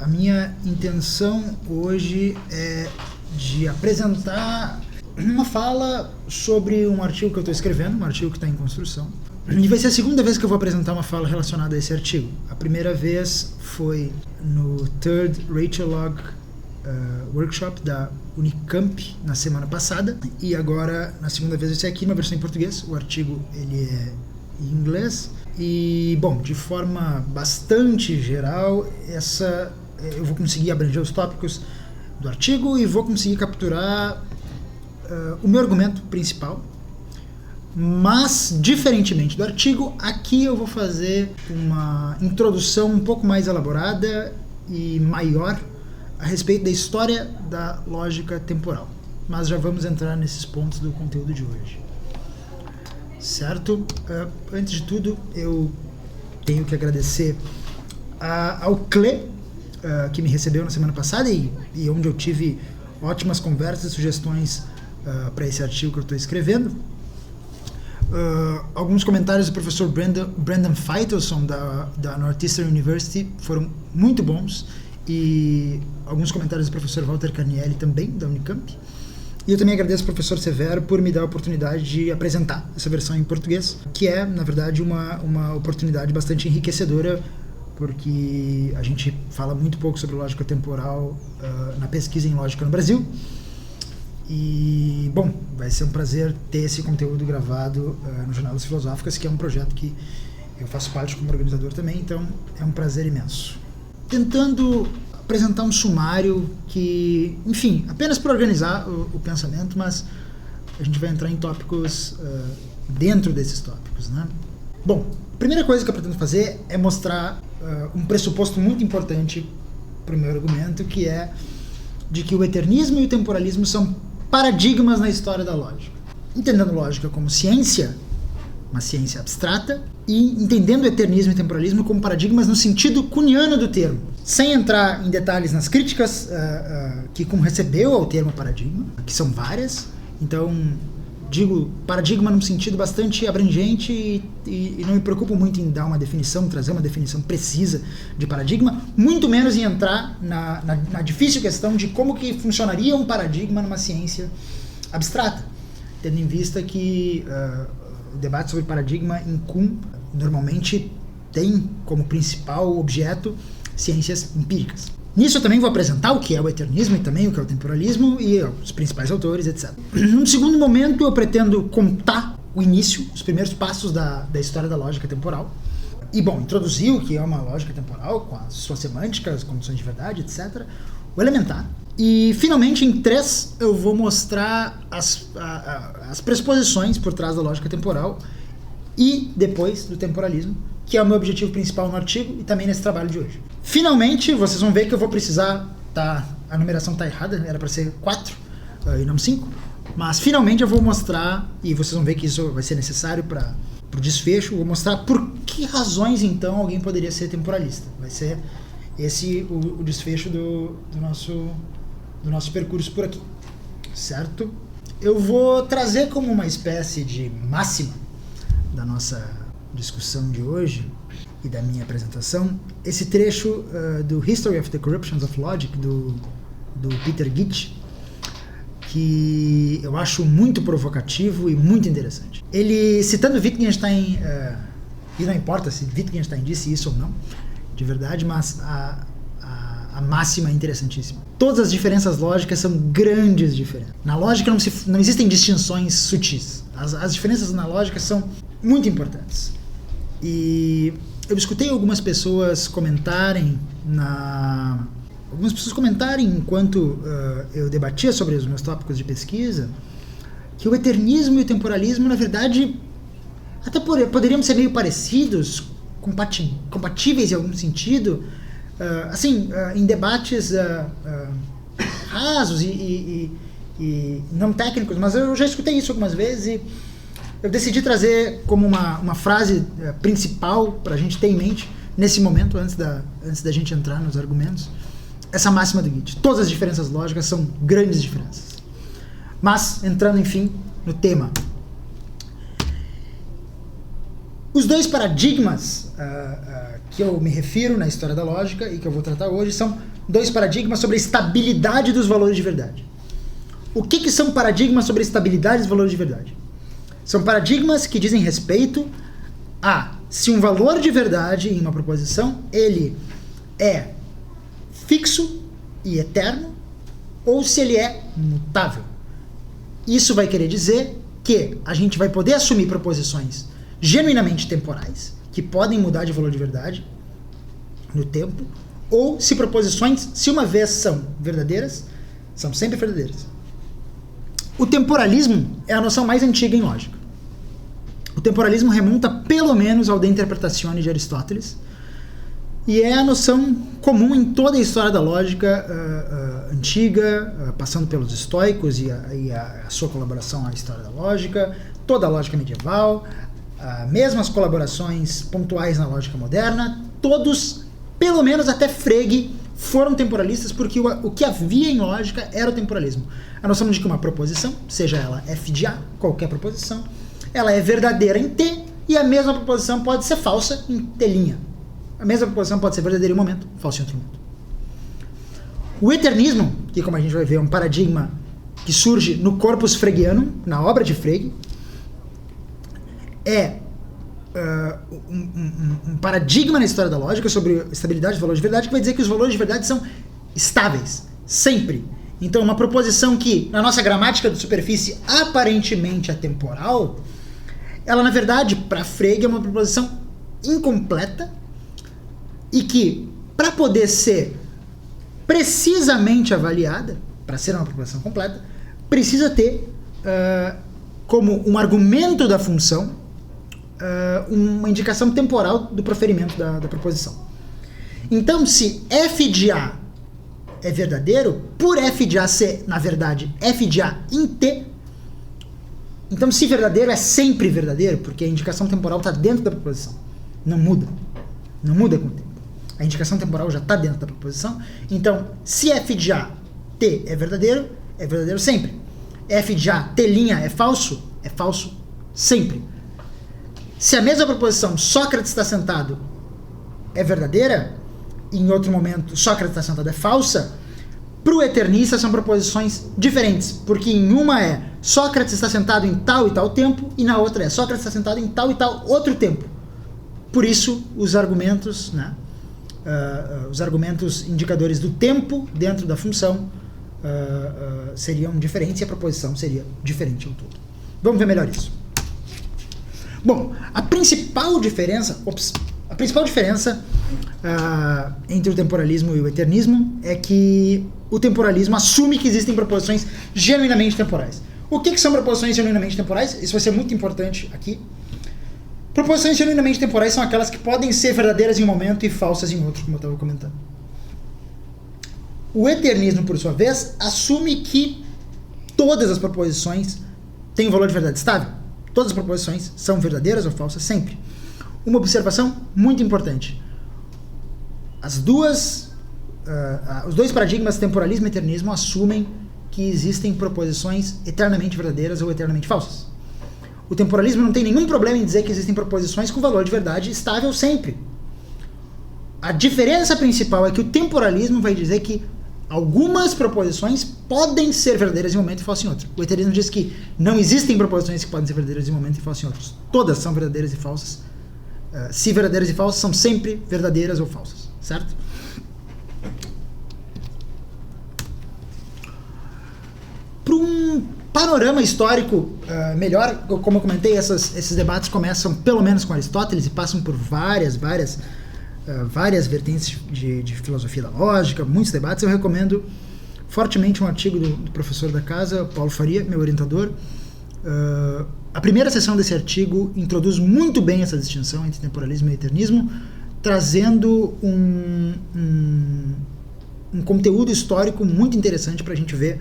A minha intenção hoje é de apresentar uma fala sobre um artigo que eu estou escrevendo, um artigo que está em construção. E vai ser a segunda vez que eu vou apresentar uma fala relacionada a esse artigo. A primeira vez foi no Third Rachel Workshop da Unicamp na semana passada, e agora na segunda vez esse aqui, uma versão em português. O artigo ele é em inglês e, bom, de forma bastante geral, eu vou conseguir abranger os tópicos do artigo e vou conseguir capturar o meu argumento principal. Mas, diferentemente do artigo, aqui eu vou fazer uma introdução um pouco mais elaborada e maior a respeito da história da lógica temporal. Mas já vamos entrar nesses pontos do conteúdo de hoje. Certo? Antes de tudo, eu tenho que agradecer ao Cle, que me recebeu na semana passada e onde eu tive ótimas conversas e sugestões para esse artigo que eu estou escrevendo. Alguns comentários do professor Brandon Feitelson da Northeastern University foram muito bons, e alguns comentários do professor Walter Carnielli também, da Unicamp. E eu também agradeço ao professor Severo por me dar a oportunidade de apresentar essa versão em português, que é, na verdade, uma oportunidade bastante enriquecedora, porque a gente fala muito pouco sobre lógica temporal na pesquisa em lógica no Brasil. E, bom, vai ser um prazer ter esse conteúdo gravado no Jornadas Filosóficas, que é um projeto que eu faço parte como organizador também, então é um prazer imenso. Tentando apresentar um sumário que, enfim, apenas para organizar o pensamento, mas a gente vai entrar em tópicos dentro desses tópicos, né? Bom, a primeira coisa que eu pretendo fazer é mostrar um pressuposto muito importante para o meu argumento, que é de que o eternismo e o temporalismo são paradigmas na história da lógica. Entendendo lógica como ciência, uma ciência abstrata, e entendendo o eternismo e o temporalismo como paradigmas no sentido kuhniano do termo, sem entrar em detalhes nas críticas que Kuhn recebeu ao termo paradigma, que são várias. Então, digo paradigma num sentido bastante abrangente e não me preocupo muito em dar uma definição, trazer uma definição precisa de paradigma, muito menos em entrar na difícil questão de como que funcionaria um paradigma numa ciência abstrata, tendo em vista que o debate sobre paradigma em Kuhn normalmente tem como principal objeto ciências empíricas. Nisso eu também vou apresentar o que é o eternismo e também o que é o temporalismo e os principais autores, etc. Num segundo momento eu pretendo contar o início, os primeiros passos da história da lógica temporal. E, bom, introduzir o que é uma lógica temporal com as suas semânticas, condições de verdade, etc. O elementar. E, finalmente, em 3, eu vou mostrar as pressuposições por trás da lógica temporal e, depois, do temporalismo, que é o meu objetivo principal no artigo e também nesse trabalho de hoje. Finalmente, vocês vão ver que eu vou precisar... a numeração está errada, era para ser 4 e não 5, mas finalmente eu vou mostrar, e vocês vão ver que isso vai ser necessário para o desfecho, vou mostrar por que razões, então, alguém poderia ser temporalista. Vai ser esse o desfecho do nosso percurso por aqui, certo? Eu vou trazer como uma espécie de máxima da nossa discussão de hoje e da minha apresentação esse trecho do History of the Corruptions of Logic do Peter Gitt, que eu acho muito provocativo e muito interessante. Ele, citando Wittgenstein, e não importa se Wittgenstein disse isso ou não, de verdade, mas a máxima é interessantíssima. Todas as diferenças lógicas são grandes diferenças. Na lógica não existem distinções sutis. As diferenças na lógica são muito importantes. E eu escutei algumas pessoas comentarem enquanto eu debatia sobre os meus tópicos de pesquisa, que o eternismo e o temporalismo, na verdade, até poderiam ser meio parecidos, compatíveis em algum sentido, em debates rasos e não técnicos, mas eu já escutei isso algumas vezes e eu decidi trazer como uma frase principal para a gente ter em mente nesse momento, antes da gente entrar nos argumentos, essa máxima do Gitt. Todas as diferenças lógicas são grandes diferenças. Mas, entrando, enfim, no tema. Os dois paradigmas que eu me refiro na história da lógica e que eu vou tratar hoje são 2 paradigmas sobre a estabilidade dos valores de verdade. O que são paradigmas sobre a estabilidade dos valores de verdade? São paradigmas que dizem respeito a se um valor de verdade em uma proposição ele é fixo e eterno ou se ele é mutável. Isso vai querer dizer que a gente vai poder assumir proposições genuinamente temporais, que podem mudar de valor de verdade no tempo, ou se proposições, se uma vez são verdadeiras, são sempre verdadeiras. O temporalismo é a noção mais antiga em lógica. O temporalismo remonta pelo menos ao De Interpretatione de Aristóteles, e é a noção comum em toda a história da lógica antiga, passando pelos estoicos e a sua colaboração à história da lógica, toda a lógica medieval, mesmo as colaborações pontuais na lógica moderna, todos, pelo menos até Frege, foram temporalistas porque o que havia em lógica era o temporalismo. A noção de que uma proposição, seja ela f de A, qualquer proposição, ela é verdadeira em T e a mesma proposição pode ser falsa em T'. A mesma proposição pode ser verdadeira em um momento, falsa em outro momento. O eternismo, que como a gente vai ver é um paradigma que surge no corpus fregiano, na obra de Frege, é um paradigma na história da lógica sobre a estabilidade dos valores de verdade, que vai dizer que os valores de verdade são estáveis, sempre. Então, uma proposição que, na nossa gramática de superfície, aparentemente é temporal, ela, na verdade, para Frege, é uma proposição incompleta e que, para poder ser precisamente avaliada, para ser uma proposição completa, precisa ter como um argumento da função uma indicação temporal do proferimento da proposição. Então, se f de A é verdadeiro, por f de A ser, na verdade, f de A em T, então se verdadeiro é sempre verdadeiro, porque a indicação temporal está dentro da proposição. Não muda. Não muda com o tempo. A indicação temporal já está dentro da proposição. Então, se f de A T é verdadeiro sempre. F de A T' é falso sempre. Se a mesma proposição Sócrates está sentado é verdadeira, e em outro momento Sócrates está sentado é falsa, para o eternista são proposições diferentes, porque em uma é Sócrates está sentado em tal e tal tempo, e na outra é Sócrates está sentado em tal e tal outro tempo. Por isso, os argumentos, os argumentos indicadores do tempo dentro da função seriam diferentes e a proposição seria diferente ao todo. Vamos ver melhor isso. Bom, a principal diferença entre o temporalismo e o eternismo é que o temporalismo assume que existem proposições genuinamente temporais. O que são proposições genuinamente temporais? Isso vai ser muito importante aqui. Proposições genuinamente temporais são aquelas que podem ser verdadeiras em um momento e falsas em outro, como eu estava comentando. O eternismo, por sua vez, assume que todas as proposições têm um valor de verdade estável. Todas as proposições são verdadeiras ou falsas sempre. Uma observação muito importante. Os dois paradigmas, temporalismo e eternismo, assumem que existem proposições eternamente verdadeiras ou eternamente falsas. O temporalismo não tem nenhum problema em dizer que existem proposições com valor de verdade estável sempre. A diferença principal é que o temporalismo vai dizer que algumas proposições podem ser verdadeiras em um momento e falsas em outro. O eternismo diz que não existem proposições que podem ser verdadeiras em um momento e falsas em outros. Todas são verdadeiras e falsas. Se verdadeiras e falsas, são sempre verdadeiras ou falsas. Certo? Para um panorama histórico melhor, como eu comentei, esses debates começam pelo menos com Aristóteles e passam por várias vertentes de filosofia da lógica, muitos debates. Eu recomendo fortemente um artigo do professor da casa, Paulo Faria, meu orientador. A primeira seção desse artigo introduz muito bem essa distinção entre temporalismo e eternismo, trazendo um conteúdo histórico muito interessante para a gente ver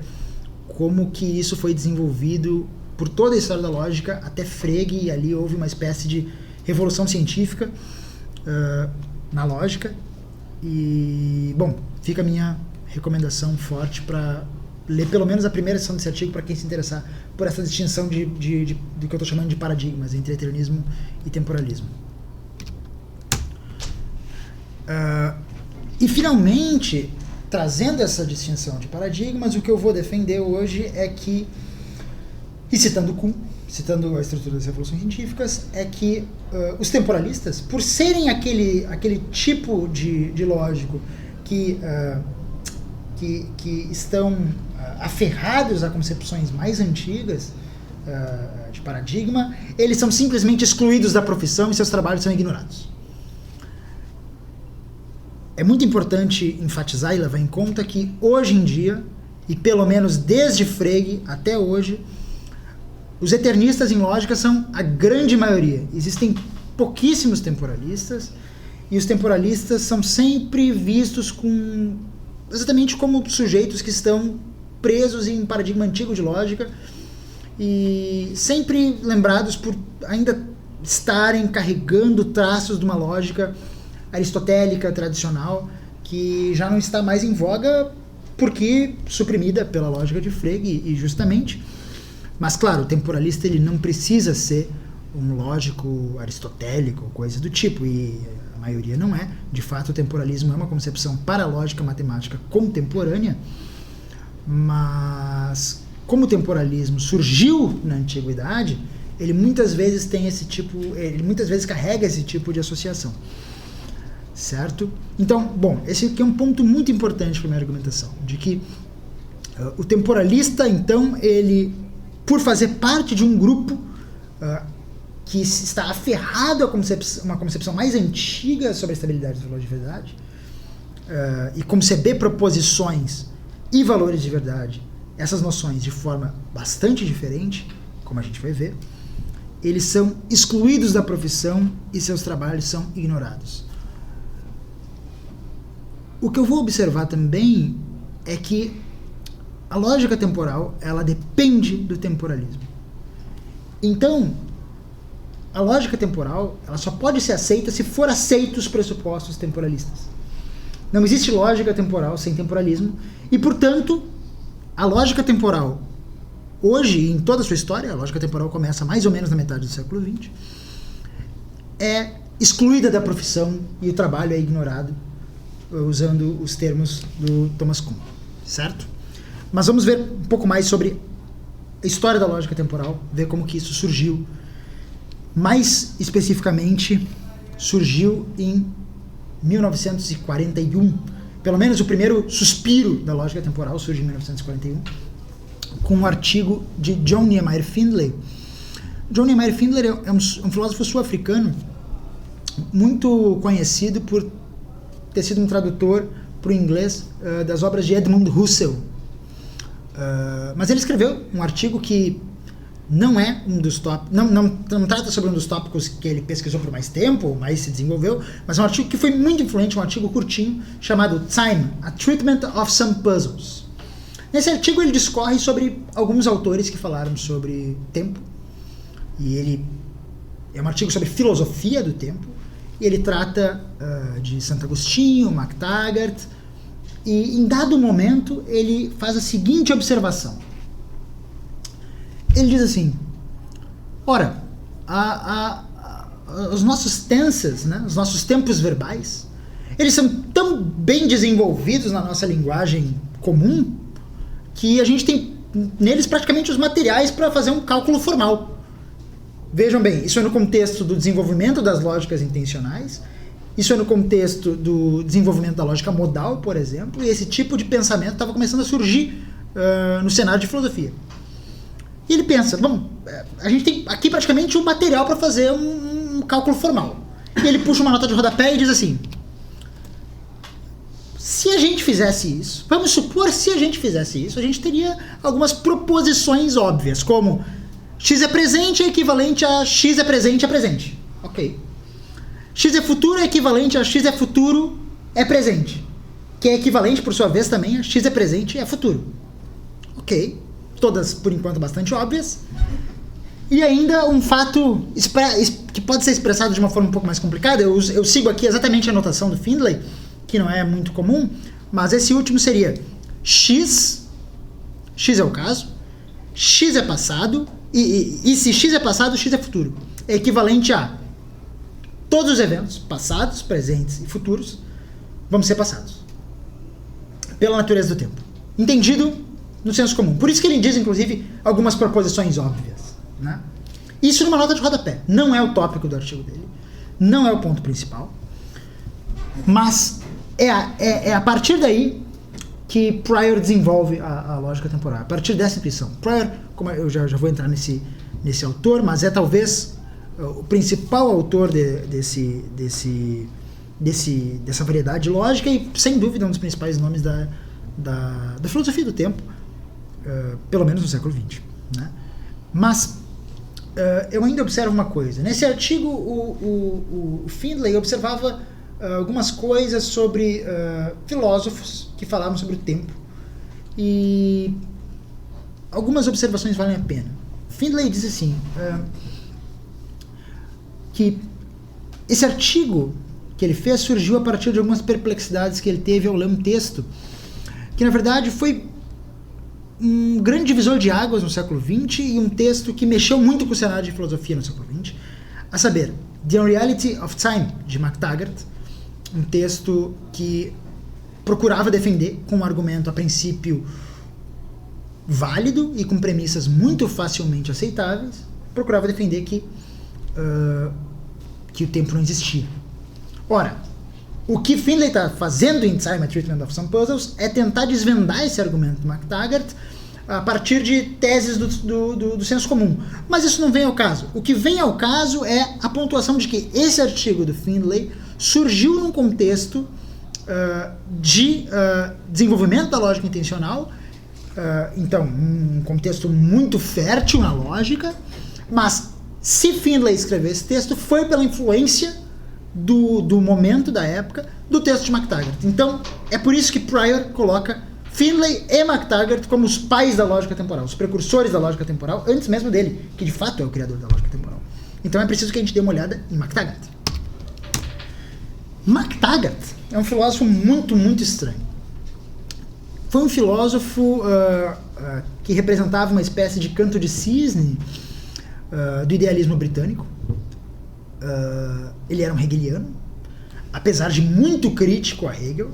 como que isso foi desenvolvido por toda a história da lógica até Frege, e ali houve uma espécie de revolução científica na lógica. E, bom, fica a minha recomendação forte para ler pelo menos a primeira seção desse artigo para quem se interessar por essa distinção do que eu estou chamando de paradigmas entre eternismo e temporalismo. E finalmente, trazendo essa distinção de paradigmas, o que eu vou defender hoje é que, e citando Kuhn, citando a estrutura das revoluções científicas, é que os temporalistas, por serem aquele tipo de lógico que estão aferrados a concepções mais antigas de paradigma, eles são simplesmente excluídos da profissão e seus trabalhos são ignorados. É muito importante enfatizar e levar em conta que hoje em dia, e pelo menos desde Frege até hoje, os eternistas em lógica são a grande maioria. Existem pouquíssimos temporalistas, e os temporalistas são sempre vistos exatamente como sujeitos que estão presos em um paradigma antigo de lógica e sempre lembrados por ainda estarem carregando traços de uma lógica aristotélica tradicional que já não está mais em voga porque suprimida pela lógica de Frege e justamente. Mas claro, o temporalista ele não precisa ser um lógico aristotélico, coisa do tipo, e a maioria não é. De fato, o temporalismo é uma concepção paralógica matemática contemporânea, mas como o temporalismo surgiu na antiguidade, ele muitas vezes carrega esse tipo de associação. Certo? Então, bom, esse aqui é um ponto muito importante para a minha argumentação, de que o temporalista, então, ele, por fazer parte de um grupo que está aferrado a uma concepção mais antiga sobre a estabilidade dos valores de verdade, e conceber proposições e valores de verdade, essas noções de forma bastante diferente, como a gente vai ver, eles são excluídos da profissão e seus trabalhos são ignorados. O que eu vou observar também é que a lógica temporal, ela depende do temporalismo. Então, a lógica temporal, ela só pode ser aceita se for aceito os pressupostos temporalistas. Não existe lógica temporal sem temporalismo e, portanto, a lógica temporal, hoje, em toda a sua história, a lógica temporal começa mais ou menos na metade do século XX, é excluída da profissão e o trabalho é ignorado, usando os termos do Thomas Kuhn, certo? Mas vamos ver um pouco mais sobre a história da lógica temporal, ver como que isso surgiu. Mais especificamente, surgiu em 1941. Pelo menos o primeiro suspiro da lógica temporal surge em 1941, com um artigo de John Niemeyer Findlay. John Niemeyer Findlay é um filósofo sul-africano muito conhecido por ter sido um tradutor para o inglês das obras de Edmund Husserl. Mas ele escreveu um artigo que não é um dos tópicos, não trata sobre um dos tópicos que ele pesquisou por mais tempo, mais se desenvolveu, mas é um artigo que foi muito influente, um artigo curtinho, chamado Time, A Treatment of Some Puzzles. Nesse artigo ele discorre sobre alguns autores que falaram sobre tempo, e ele é um artigo sobre filosofia do tempo, e ele trata de Santo Agostinho, MacTaggart, e em dado momento ele faz a seguinte observação. Ele diz assim: ora, os nossos tenses, né, os nossos tempos verbais, eles são tão bem desenvolvidos na nossa linguagem comum que a gente tem neles praticamente os materiais para fazer um cálculo formal. Vejam bem, isso é no contexto do desenvolvimento das lógicas intencionais, isso é no contexto do desenvolvimento da lógica modal, por exemplo, e esse tipo de pensamento estava começando a surgir no cenário de filosofia. E ele pensa, bom, a gente tem aqui praticamente um material para fazer um cálculo formal. E ele puxa uma nota de rodapé e diz assim: se a gente fizesse isso, vamos supor, se a gente fizesse isso, a gente teria algumas proposições óbvias, como x é presente é equivalente a x é presente. Ok. X é futuro é equivalente a x é futuro é presente. Que é equivalente, por sua vez, também a x é presente é futuro. Ok. Todas, por enquanto, bastante óbvias. E ainda um fato que pode ser expressado de uma forma um pouco mais complicada. Eu sigo aqui exatamente a notação do Findlay, que não é muito comum, mas esse último seria x é o caso, x é passado, e se x é passado, x é futuro. É equivalente a todos os eventos, passados, presentes e futuros, vão ser passados pela natureza do tempo, entendido no senso comum. Por isso que ele diz, inclusive, algumas proposições óbvias, né? Isso numa nota de rodapé. Não é o tópico do artigo dele, não é o ponto principal, mas é a partir daí que Prior desenvolve a lógica temporal. A partir dessa intuição. Prior, como eu já vou entrar nesse autor, mas é talvez o principal autor dessa variedade lógica e, sem dúvida, um dos principais nomes da filosofia do tempo, pelo menos no século XX. Né? Mas eu ainda observo uma coisa. Nesse artigo, o Findlay observava algumas coisas sobre filósofos que falavam sobre o tempo. E algumas observações valem a pena. Findlay diz assim, que esse artigo que ele fez surgiu a partir de algumas perplexidades que ele teve ao ler um texto que, na verdade, foi um grande divisor de águas no século XX e um texto que mexeu muito com o cenário de filosofia no século XX, a saber, The Unreality of Time, de MacTaggart, um texto que procurava defender, com um argumento a princípio válido e com premissas muito facilmente aceitáveis, procurava defender que o tempo não existia. Ora, o que Findlay está fazendo em Time, A Treatment of Some Puzzles é tentar desvendar esse argumento do MacTaggart a partir de teses do senso comum. Mas isso não vem ao caso. O que vem ao caso é a pontuação de que esse artigo do Findlay surgiu num contexto de desenvolvimento da lógica intencional, então, um contexto muito fértil na lógica, mas se Findlay escreveu esse texto foi pela influência do momento, da época, do texto de MacTaggart. Então, é por isso que Prior coloca Findlay e MacTaggart como os pais da lógica temporal, os precursores da lógica temporal, antes mesmo dele, que de fato é o criador da lógica temporal. Então é preciso que a gente dê uma olhada em MacTaggart. MacTaggart é um filósofo muito, muito estranho. Foi um filósofo que representava uma espécie de canto de cisne do idealismo britânico. Ele era um hegeliano, apesar de muito crítico a Hegel.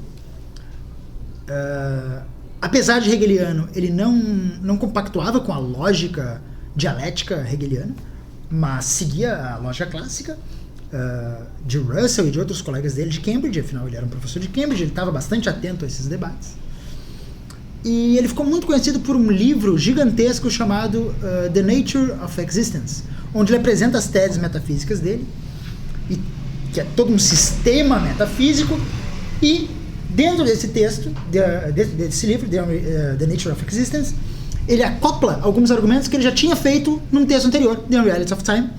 Apesar de hegeliano, ele não compactuava com a lógica dialética hegeliana, mas seguia a lógica clássica de Russell e de outros colegas dele de Cambridge. Afinal, ele era um professor de Cambridge, ele estava bastante atento a esses debates. E ele ficou muito conhecido por um livro gigantesco chamado The Nature of Existence, onde ele apresenta as teses metafísicas dele, que é todo um sistema metafísico, e dentro desse texto, desse livro, The Nature of Existence, ele acopla alguns argumentos que ele já tinha feito num texto anterior, The Unreality of Time,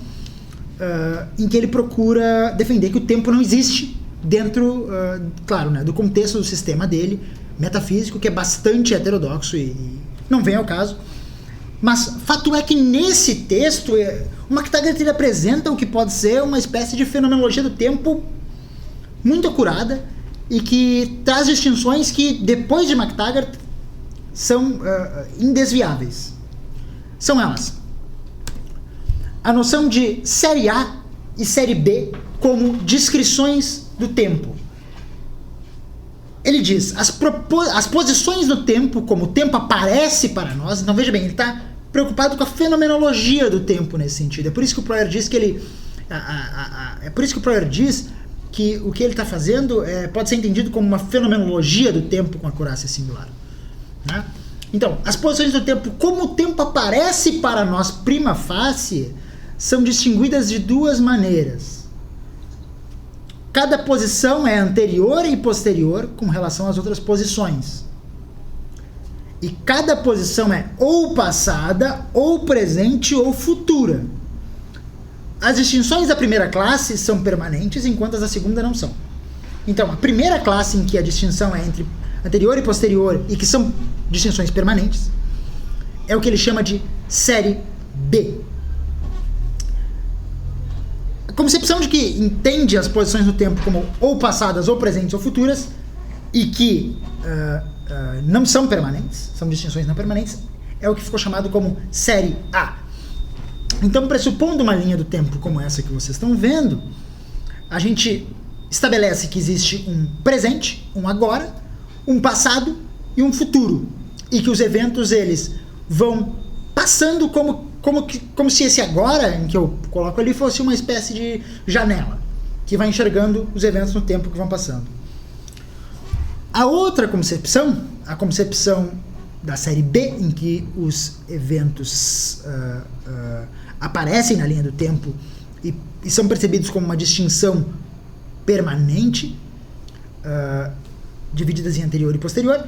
em que ele procura defender que o tempo não existe dentro, claro, né, do contexto do sistema dele, metafísico, que é bastante heterodoxo e não vem ao caso. Mas fato é que nesse texto o MacTaggart ele apresenta o que pode ser uma espécie de fenomenologia do tempo muito acurada e que traz distinções que depois de MacTaggart são indesviáveis. São elas: a noção de série A e série B como descrições do tempo. Ele diz, as posições do tempo, como o tempo aparece para nós. Então veja bem, ele está preocupado com a fenomenologia do tempo nesse sentido. É por isso que o Prior diz que o que ele está fazendo pode ser entendido como uma fenomenologia do tempo com acurácia singular. Né? Então, as posições do tempo, como o tempo aparece para nós prima facie, são distinguidas de duas maneiras. Cada posição é anterior e posterior com relação às outras posições. E cada posição é ou passada, ou presente, ou futura. As distinções da primeira classe são permanentes, enquanto as da segunda não são. Então, a primeira classe em que a distinção é entre anterior e posterior, e que são distinções permanentes, é o que ele chama de série B. A concepção de que entende as posições do tempo como ou passadas, ou presentes, ou futuras, e que não são permanentes, são distinções não permanentes, é o que ficou chamado como série A. Então, pressupondo uma linha do tempo como essa que vocês estão vendo, a gente estabelece que existe um presente, um agora, um passado e um futuro. E que os eventos, eles vão passando como se esse agora, em que eu coloco ali, fosse uma espécie de janela, que vai enxergando os eventos no tempo que vão passando. A outra concepção, a concepção da série B, em que os eventos aparecem na linha do tempo e são percebidos como uma distinção permanente, divididas em anterior e posterior,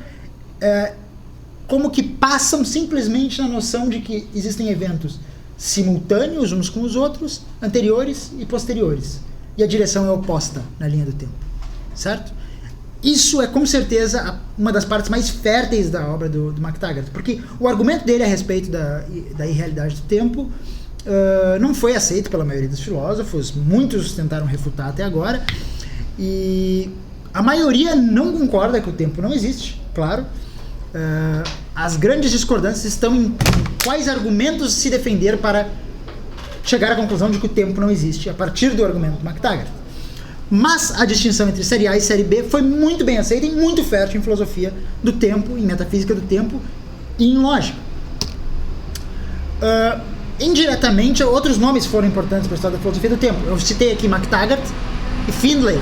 como que passam simplesmente na noção de que existem eventos simultâneos uns com os outros, anteriores e posteriores, e a direção é oposta na linha do tempo, certo? Isso é com certeza uma das partes mais férteis da obra do McTaggart, porque o argumento dele a respeito da irrealidade do tempo não foi aceito pela maioria dos filósofos, muitos tentaram refutar até agora, e a maioria não concorda que o tempo não existe, claro. As grandes discordâncias estão em quais argumentos se defender para chegar à conclusão de que o tempo não existe, a partir do argumento do McTaggart. Mas a distinção entre série A e série B foi muito bem aceita e muito fértil em filosofia do tempo, em metafísica do tempo e em lógica. Indiretamente, outros nomes foram importantes para a história da filosofia do tempo. Eu citei aqui McTaggart e Findlay,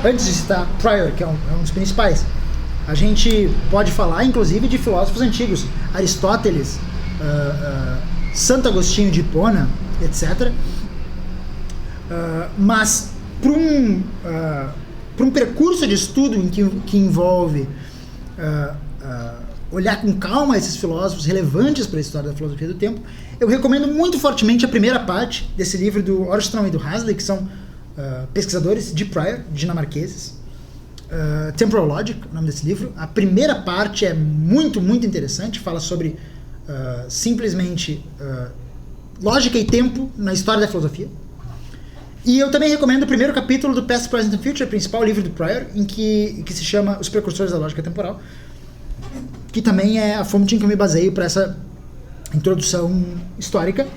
antes de citar Prior, que é um dos principais. A gente pode falar, inclusive, de filósofos antigos, Aristóteles, Santo Agostinho de Hipona, etc. Mas para um percurso de estudo que envolve olhar com calma esses filósofos relevantes para a história da filosofia do tempo, eu recomendo muito fortemente a primeira parte desse livro do Orstrom e do Hasley, que são pesquisadores de Prior, dinamarqueses. Temporal Logic, o nome desse livro. A primeira parte é muito, muito interessante, fala sobre simplesmente lógica e tempo na história da filosofia. E eu também recomendo o primeiro capítulo do Past, Present and Future, principal livro do Prior, em que se chama Os Precursores da Lógica Temporal, que também é a fonte em que eu me baseio para essa introdução histórica.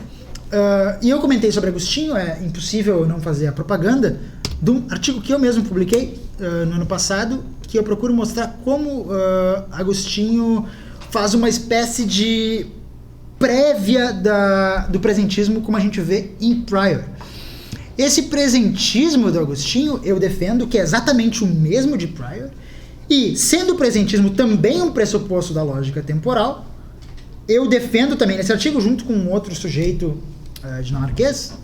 E eu comentei sobre Agostinho, é impossível não fazer a propaganda de um artigo que eu mesmo publiquei no ano passado, que eu procuro mostrar como Agostinho faz uma espécie de prévia do presentismo como a gente vê em Prior. Esse presentismo do Agostinho eu defendo que é exatamente o mesmo de Prior, e sendo o presentismo também um pressuposto da lógica temporal, eu defendo também nesse artigo, junto com um outro sujeito dinamarquês,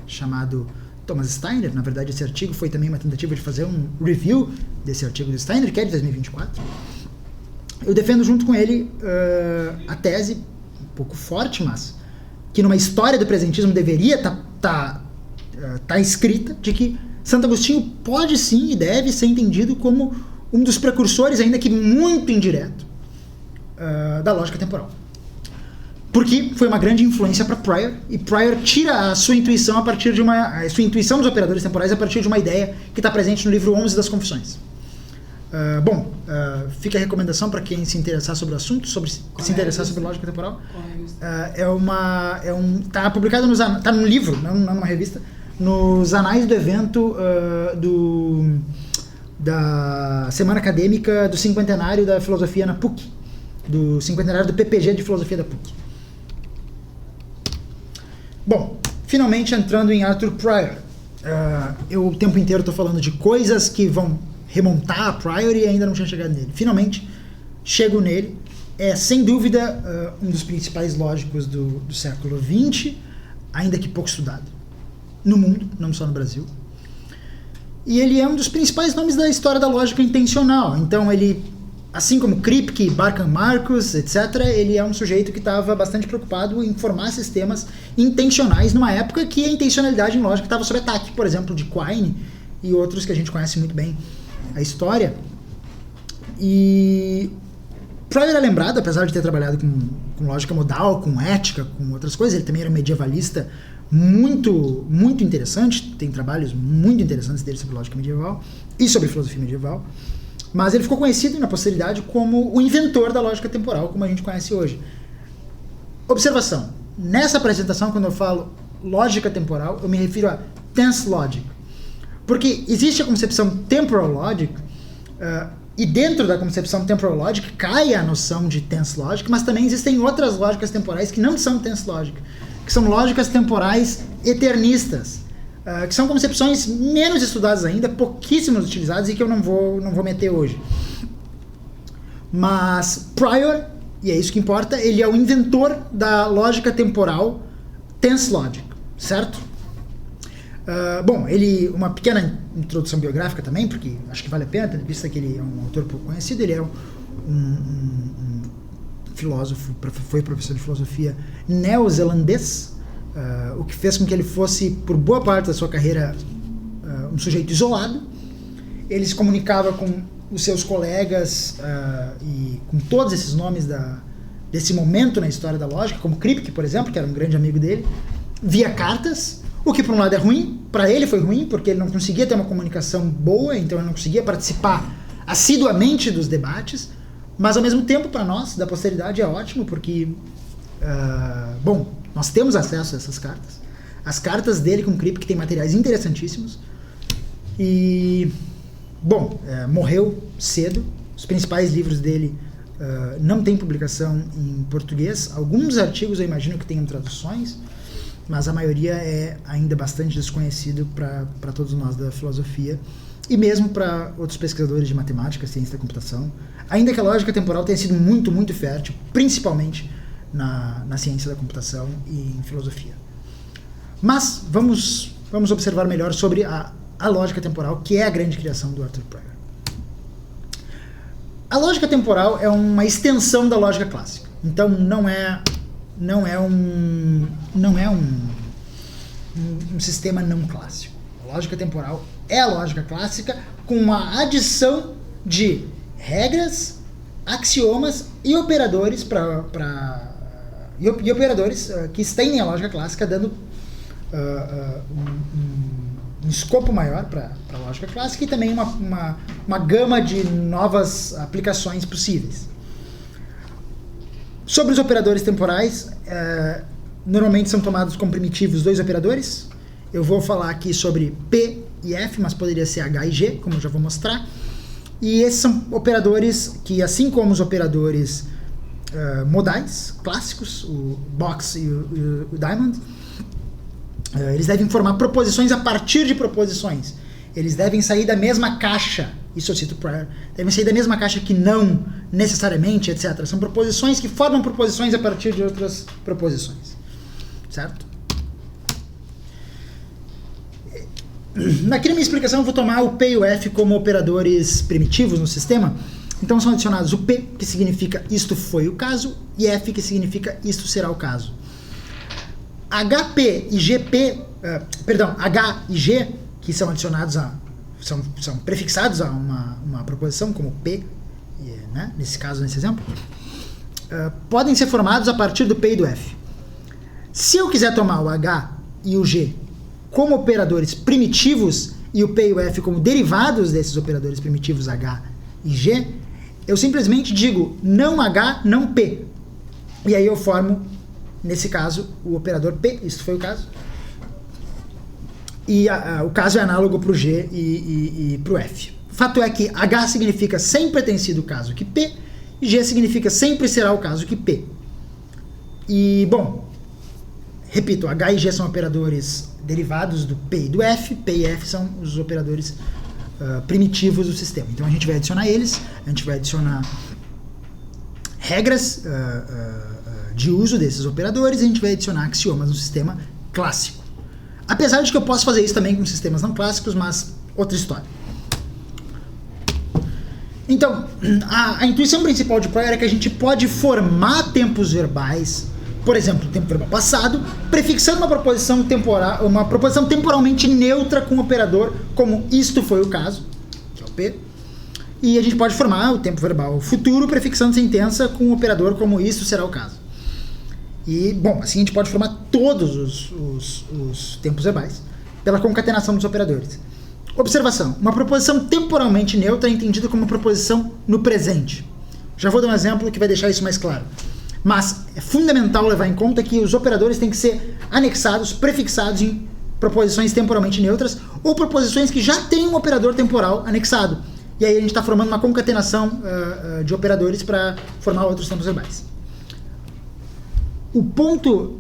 chamado Thomas Steiner. Na verdade, esse artigo foi também uma tentativa de fazer um review desse artigo do Steiner, que é de 2024. Eu defendo junto com ele a tese, um pouco forte, mas que numa história do presentismo deveria tá escrita, de que Santo Agostinho pode sim e deve ser entendido como um dos precursores, ainda que muito indireto, da lógica temporal. Porque foi uma grande influência para Prior, e Prior tira a sua intuição a sua intuição dos operadores temporais a partir de uma ideia que está presente no livro 11 das Confissões. Fica a recomendação para quem se interessar sobre o assunto, se interessar sobre lógica temporal. Tá publicado tá num livro, não numa revista, nos anais do evento da Semana Acadêmica do Cinquentenário da Filosofia na PUC, do Cinquentenário do PPG de Filosofia da PUC. Bom, finalmente entrando em Arthur Prior. Eu o tempo inteiro estou falando de coisas que vão remontar a Prior e ainda não tinha chegado nele. Finalmente chego nele. É sem dúvida um dos principais lógicos do século XX, ainda que pouco estudado no mundo, não só no Brasil. E ele é um dos principais nomes da história da lógica intencional. Então ele, assim como Kripke, Barkan Marcus, etc., ele é um sujeito que estava bastante preocupado em formar sistemas intencionais numa época que a intencionalidade em lógica estava sob ataque, por exemplo, de Quine e outros que a gente conhece muito bem a história. E Prior é lembrado, apesar de ter trabalhado com lógica modal, com ética, com outras coisas, ele também era um medievalista muito, muito interessante, tem trabalhos muito interessantes dele sobre lógica medieval e sobre filosofia medieval, mas ele ficou conhecido na posteridade como o inventor da lógica temporal, como a gente conhece hoje. Observação, nessa apresentação, quando eu falo lógica temporal, eu me refiro a tense logic. Porque existe a concepção temporal logic, e dentro da concepção temporal logic cai a noção de tense logic, mas também existem outras lógicas temporais que não são tense logic, que são lógicas temporais eternistas, que são concepções menos estudadas ainda, pouquíssimas utilizadas e que eu não vou meter hoje. Mas Prior, e é isso que importa, ele é o inventor da lógica temporal tense logic, certo? Bom, uma pequena introdução biográfica também, porque acho que vale a pena, visto que ele é um autor pouco conhecido. Ele é um filósofo, foi professor de filosofia neozelandês, o que fez com que ele fosse, por boa parte da sua carreira, um sujeito isolado. Ele se comunicava com os seus colegas e com todos esses nomes desse momento na história da lógica, como Kripke, por exemplo, que era um grande amigo dele, via cartas. O que por um lado é ruim, para ele foi ruim, porque ele não conseguia ter uma comunicação boa, então ele não conseguia participar assiduamente dos debates, mas ao mesmo tempo para nós, da posteridade, é ótimo, porque, bom, nós temos acesso a essas cartas. As cartas dele com Kripke têm materiais interessantíssimos, e, bom, morreu cedo. Os principais livros dele não têm publicação em português. Alguns artigos eu imagino que tenham traduções, mas a maioria é ainda bastante desconhecido para todos nós da filosofia e mesmo para outros pesquisadores de matemática, ciência da computação, ainda que a lógica temporal tenha sido muito, muito fértil, principalmente na ciência da computação e em filosofia. Mas vamos observar melhor sobre a lógica temporal, que é a grande criação do Arthur Prior. A lógica temporal é uma extensão da lógica clássica, então não é um sistema não clássico. A lógica temporal é a lógica clássica com uma adição de regras, axiomas e operadores que estendem a lógica clássica, dando um escopo maior para a lógica clássica e também uma gama de novas aplicações possíveis. Sobre os operadores temporais, normalmente são tomados como primitivos dois operadores. Eu vou falar aqui sobre P e F, mas poderia ser H e G, como eu já vou mostrar. E esses são operadores que, assim como os operadores modais, clássicos, o box e o diamond, eles devem formar proposições a partir de proposições. Eles devem sair da mesma caixa, isso eu cito Prior, devem sair da mesma caixa que não necessariamente, etc. São proposições que formam proposições a partir de outras proposições. Certo? Aqui na minha explicação eu vou tomar o P e o F como operadores primitivos no sistema. Então são adicionados o P, que significa isto foi o caso, e F, que significa isto será o caso. HP e GP, H e G, que são adicionados são prefixados a uma proposição, como P, né, nesse caso, nesse exemplo, podem ser formados a partir do P e do F. Se eu quiser tomar o H e o G como operadores primitivos e o P e o F como derivados desses operadores primitivos H e G, eu simplesmente digo não H, não P. E aí eu formo, nesse caso, o operador P, isso foi o caso. E o caso é análogo para o G e para o F. O fato é que H significa sempre tem sido o caso que P, e G significa sempre será o caso que P. E, bom, repito, H e G são operadores derivados do P e do F, P e F são os operadores primitivos do sistema. Então a gente vai adicionar eles, a gente vai adicionar regras de uso desses operadores, e a gente vai adicionar axiomas no sistema clássico. Apesar de que eu posso fazer isso também com sistemas não clássicos, mas outra história. Então, a intuição principal de Prior é que a gente pode formar tempos verbais, por exemplo, o tempo verbal passado, prefixando uma proposição temporalmente neutra com o operador, como isto foi o caso, que é o P. E a gente pode formar o tempo verbal futuro, prefixando sentença com o operador como isto será o caso. E, bom, assim a gente pode formar todos os tempos verbais pela concatenação dos operadores. Observação. Uma proposição temporalmente neutra é entendida como uma proposição no presente. Já vou dar um exemplo que vai deixar isso mais claro. Mas é fundamental levar em conta que os operadores têm que ser anexados, prefixados em proposições temporalmente neutras ou proposições que já têm um operador temporal anexado. E aí a gente está formando uma concatenação de operadores para formar outros tempos verbais. O ponto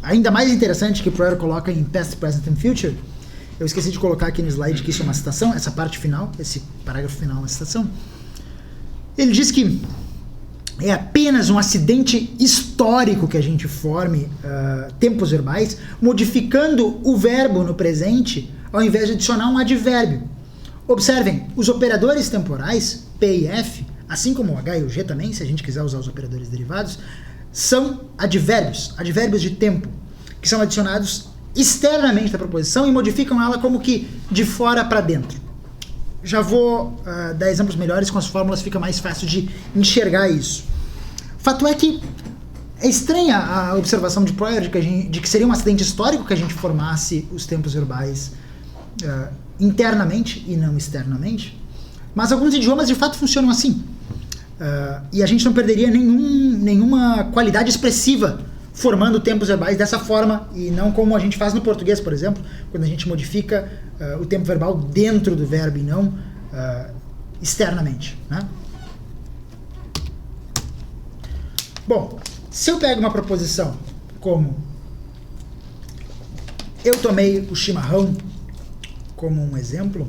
ainda mais interessante que o Proer coloca em Past, Present and Future, eu esqueci de colocar aqui no slide que isso é uma citação, essa parte final, esse parágrafo final é uma citação. Ele diz que é apenas um acidente histórico que a gente forme tempos verbais, modificando o verbo no presente, ao invés de adicionar um advérbio. Observem, os operadores temporais, P e F, assim como o H e o G também, se a gente quiser usar os operadores derivados, são advérbios de tempo, que são adicionados externamente da proposição e modificam ela como que de fora para dentro. Já vou dar exemplos melhores, com as fórmulas fica mais fácil de enxergar isso. Fato é que é estranha a observação de Proer de que seria um acidente histórico que a gente formasse os tempos verbais internamente e não externamente, mas alguns idiomas de fato funcionam assim. E a gente não perderia nenhuma qualidade expressiva formando tempos verbais dessa forma, e não como a gente faz no português, por exemplo, quando a gente modifica o tempo verbal dentro do verbo e não externamente, né? Bom, se eu pego uma proposição como eu tomei o chimarrão como um exemplo,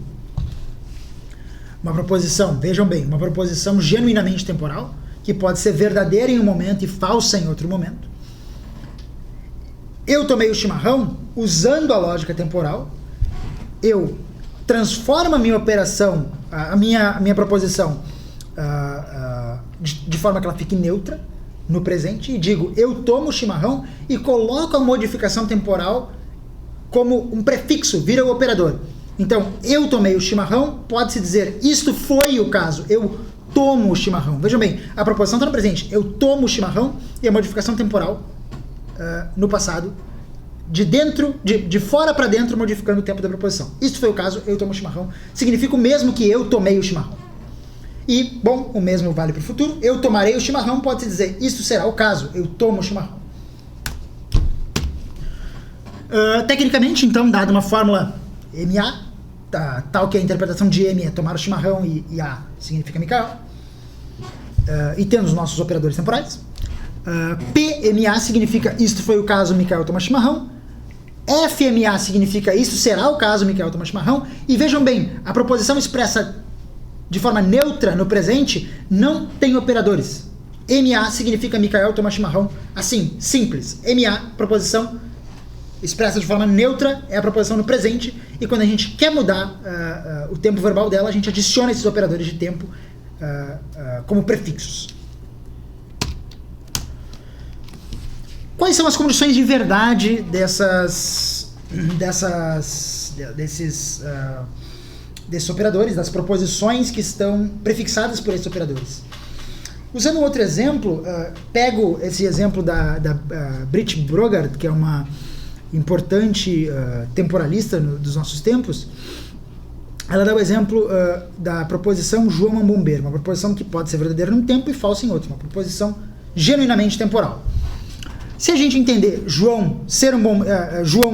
uma proposição, vejam bem, uma proposição genuinamente temporal, que pode ser verdadeira em um momento e falsa em outro momento. Eu tomei o chimarrão, usando a lógica temporal, eu transformo a minha operação, a minha proposição de forma que ela fique neutra no presente, e digo, eu tomo o chimarrão, e coloco a modificação temporal como um prefixo, vira o operador. Então, eu tomei o chimarrão, pode-se dizer, isto foi o caso, eu tomo o chimarrão. Vejam bem, a proposição está no presente, eu tomo o chimarrão, e a modificação temporal no passado, de fora para dentro, modificando o tempo da proposição. Isto foi o caso, eu tomo o chimarrão, significa o mesmo que eu tomei o chimarrão. E, bom, o mesmo vale para o futuro, eu tomarei o chimarrão, pode-se dizer, isto será o caso, eu tomo o chimarrão. Tecnicamente, então, dada uma fórmula MA, tal que a interpretação de M é tomar o chimarrão e A significa Mikael, e tendo os nossos operadores temporais, PMA significa isto foi o caso, Mikael toma chimarrão, FMA significa isto será o caso, Mikael toma chimarrão, e vejam bem, a proposição expressa de forma neutra no presente não tem operadores. MA significa Mikael toma chimarrão, assim, simples. MA, proposição expressa de forma neutra, é a proposição no presente, e quando a gente quer mudar o tempo verbal dela, a gente adiciona esses operadores de tempo como prefixos. Quais são as condições de verdade desses operadores, das proposições que estão prefixadas por esses operadores? Usando um outro exemplo, pego esse exemplo da Britt Brogard, que é uma importante temporalista dos nossos tempos. Ela dá o exemplo da proposição João é um bombeiro, uma proposição que pode ser verdadeira num tempo e falsa em outro, uma proposição genuinamente temporal. Se a gente entender João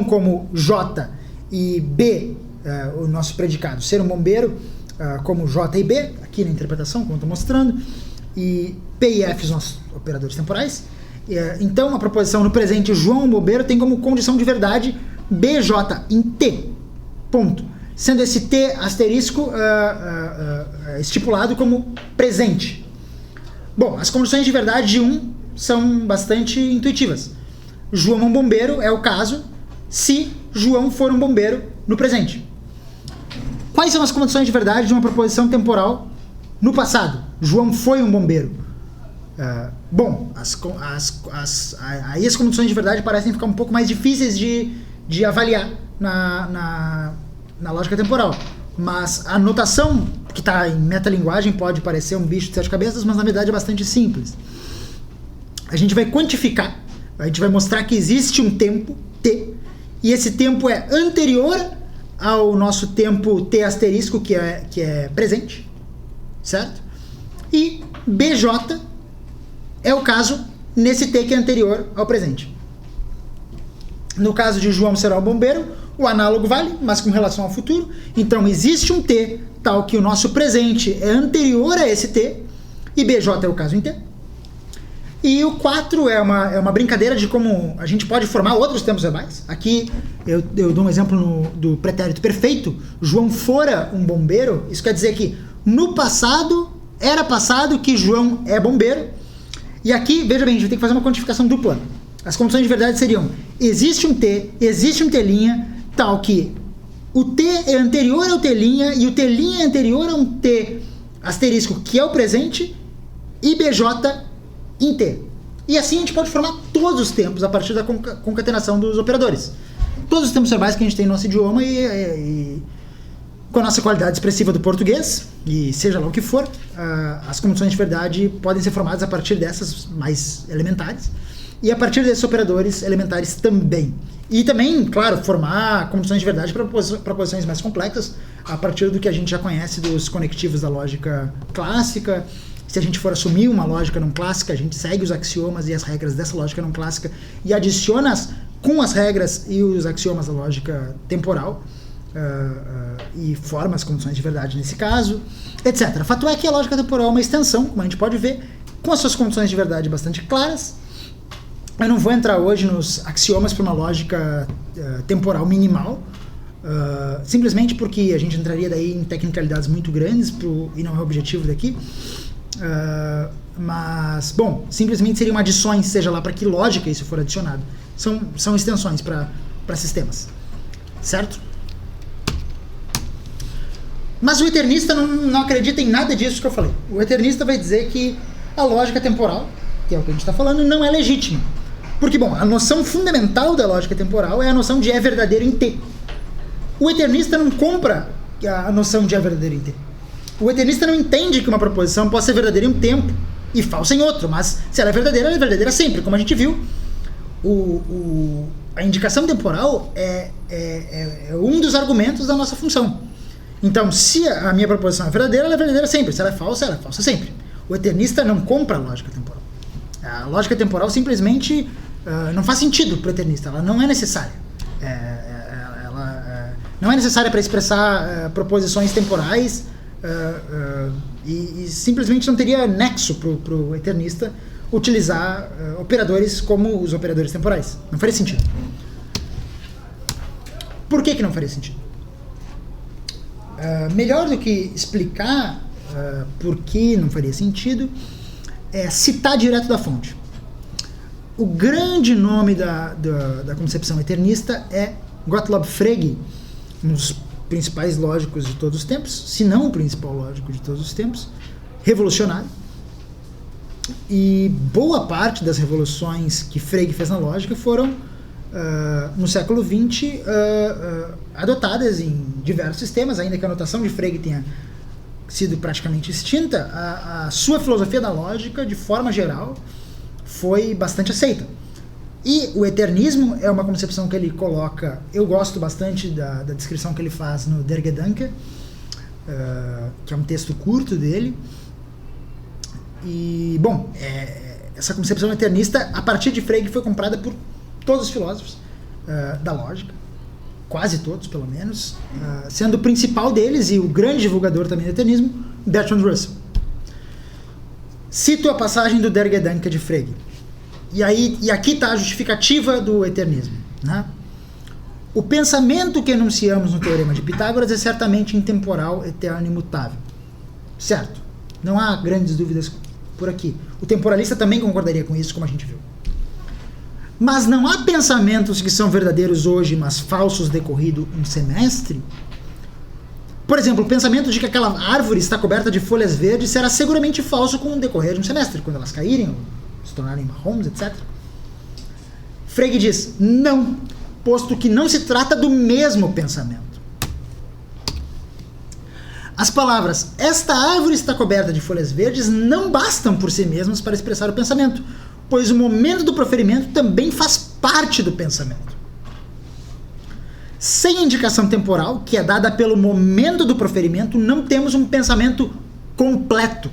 como J e B, o nosso predicado, ser um bombeiro como J e B, aqui na interpretação, como eu estou mostrando, e P e F os nossos operadores temporais, então a proposição no presente João é um bombeiro tem como condição de verdade BJ em T, ponto. Sendo esse T asterisco estipulado como presente. Bom, as condições de verdade de 1 são bastante intuitivas. João é um bombeiro é o caso se João for um bombeiro no presente. Quais são as condições de verdade de uma proposição temporal no passado? João foi um bombeiro. Bom, aí as condições de verdade parecem ficar um pouco mais difíceis de avaliar na lógica temporal. Mas a notação que está em metalinguagem pode parecer um bicho de sete cabeças, mas na verdade é bastante simples. A gente vai quantificar, a gente vai mostrar que existe um tempo T, e esse tempo é anterior ao nosso tempo T asterisco, que é presente, certo? E BJ é o caso nesse T que é anterior ao presente. No caso de João será o bombeiro, o análogo vale, mas com relação ao futuro. Então existe um T tal que o nosso presente é anterior a esse T, e BJ é o caso em T. E o 4 é uma brincadeira de como a gente pode formar outros tempos verbais. Aqui eu dou um exemplo do pretérito perfeito. João fora um bombeiro. Isso quer dizer que no passado, era passado que João é bombeiro. E aqui, veja bem, a gente vai ter que fazer uma quantificação dupla. As condições de verdade seriam: existe um T, existe um T', tal que o T é anterior ao T', e o T' é anterior a um T asterisco, que é o presente, e BJ em T. E assim a gente pode formar todos os tempos a partir da concatenação dos operadores. Todos os tempos verbais que a gente tem no nosso idioma e com a nossa qualidade expressiva do português, e seja lá o que for, as condições de verdade podem ser formadas a partir dessas mais elementares e a partir desses operadores elementares também. E também, claro, formar condições de verdade para proposições mais complexas a partir do que a gente já conhece dos conectivos da lógica clássica. Se a gente for assumir uma lógica não clássica, a gente segue os axiomas e as regras dessa lógica não clássica e adiciona com as regras e os axiomas da lógica temporal e forma as condições de verdade nesse caso, etc. Fato é que a lógica temporal é uma extensão, como a gente pode ver, com as suas condições de verdade bastante claras. Eu não vou entrar hoje nos axiomas para uma lógica temporal minimal, simplesmente porque a gente entraria daí em tecnicalidades muito grandes e não é o objetivo daqui. Mas, bom, simplesmente seriam adições, seja lá para que lógica isso for adicionado. São extensões para sistemas, certo? Mas o eternista não acredita em nada disso que eu falei. O eternista vai dizer que a lógica temporal, que é o que a gente está falando, não é legítima. Porque, bom, a noção fundamental da lógica temporal é a noção de é verdadeiro em T. O eternista não compra a noção de é verdadeiro em T. O eternista não entende que uma proposição pode ser verdadeira em um tempo e falsa em outro, mas se ela é verdadeira sempre. Como a gente viu, a indicação temporal é um dos argumentos da nossa função. Então, se a minha proposição é verdadeira, ela é verdadeira sempre. Se ela é falsa sempre. O eternista não compra a lógica temporal. A lógica temporal simplesmente não faz sentido para o eternista. Ela não é necessária. Ela não é necessária para expressar proposições temporais e simplesmente não teria nexo para o eternista utilizar operadores como os operadores temporais. Não faria sentido. Por que não faria sentido? Melhor do que explicar por que não faria sentido é citar direto da fonte. O grande nome da concepção eternista é Gottlob Frege, um dos principais lógicos de todos os tempos, se não o principal lógico de todos os tempos, revolucionário. E boa parte das revoluções que Frege fez na lógica foram, no século XX, adotadas em diversos sistemas, ainda que a notação de Frege tenha sido praticamente extinta. A sua filosofia da lógica, de forma geral, foi bastante aceita. E o eternismo é uma concepção que ele coloca, eu gosto bastante da descrição que ele faz no Der Gedanke, que é um texto curto dele. E, bom, essa concepção eternista, a partir de Frege, foi comprada por todos os filósofos da lógica, quase todos, pelo menos, sendo o principal deles e o grande divulgador também do eternismo, Bertrand Russell. Cito a passagem do Der Gedanke de Frege. E aqui está a justificativa do eternismo, né? O pensamento que enunciamos no Teorema de Pitágoras é certamente intemporal, eterno e imutável. Certo? Não há grandes dúvidas por aqui. O temporalista também concordaria com isso, como a gente viu. Mas não há pensamentos que são verdadeiros hoje, mas falsos decorrido um semestre? Por exemplo, o pensamento de que aquela árvore está coberta de folhas verdes será seguramente falso com o decorrer de um semestre, quando elas caírem, ou se tornarem marrons, etc. Frege diz, não, posto que não se trata do mesmo pensamento. As palavras, esta árvore está coberta de folhas verdes, não bastam por si mesmas para expressar o pensamento, pois o momento do proferimento também faz parte do pensamento. Sem indicação temporal, que é dada pelo momento do proferimento, não temos um pensamento completo.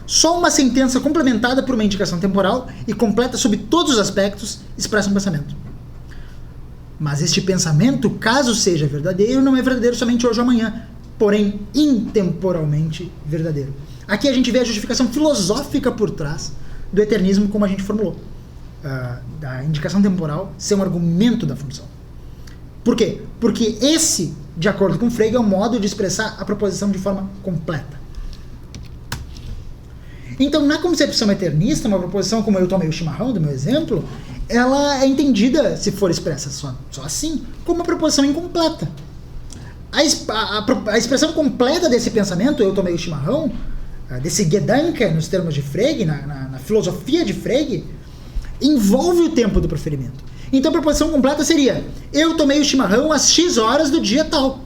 Só uma sentença complementada por uma indicação temporal e completa sob todos os aspectos expressa um pensamento. Mas este pensamento, caso seja verdadeiro, não é verdadeiro somente hoje ou amanhã, porém intemporalmente verdadeiro. Aqui a gente vê a justificação filosófica por trás do eternismo como a gente formulou. Da indicação temporal ser um argumento da função. Por quê? Porque esse, de acordo com Frege, é o modo de expressar a proposição de forma completa. Então, na concepção eternista, uma proposição como eu tomei o chimarrão, do meu exemplo, ela é entendida, se for expressa só assim, como uma proposição incompleta. A expressão completa desse pensamento, eu tomei o chimarrão, desse Gedanke, nos termos de Frege, na filosofia de Frege, envolve o tempo do proferimento. Então a proposição completa seria: eu tomei o chimarrão às X horas do dia tal.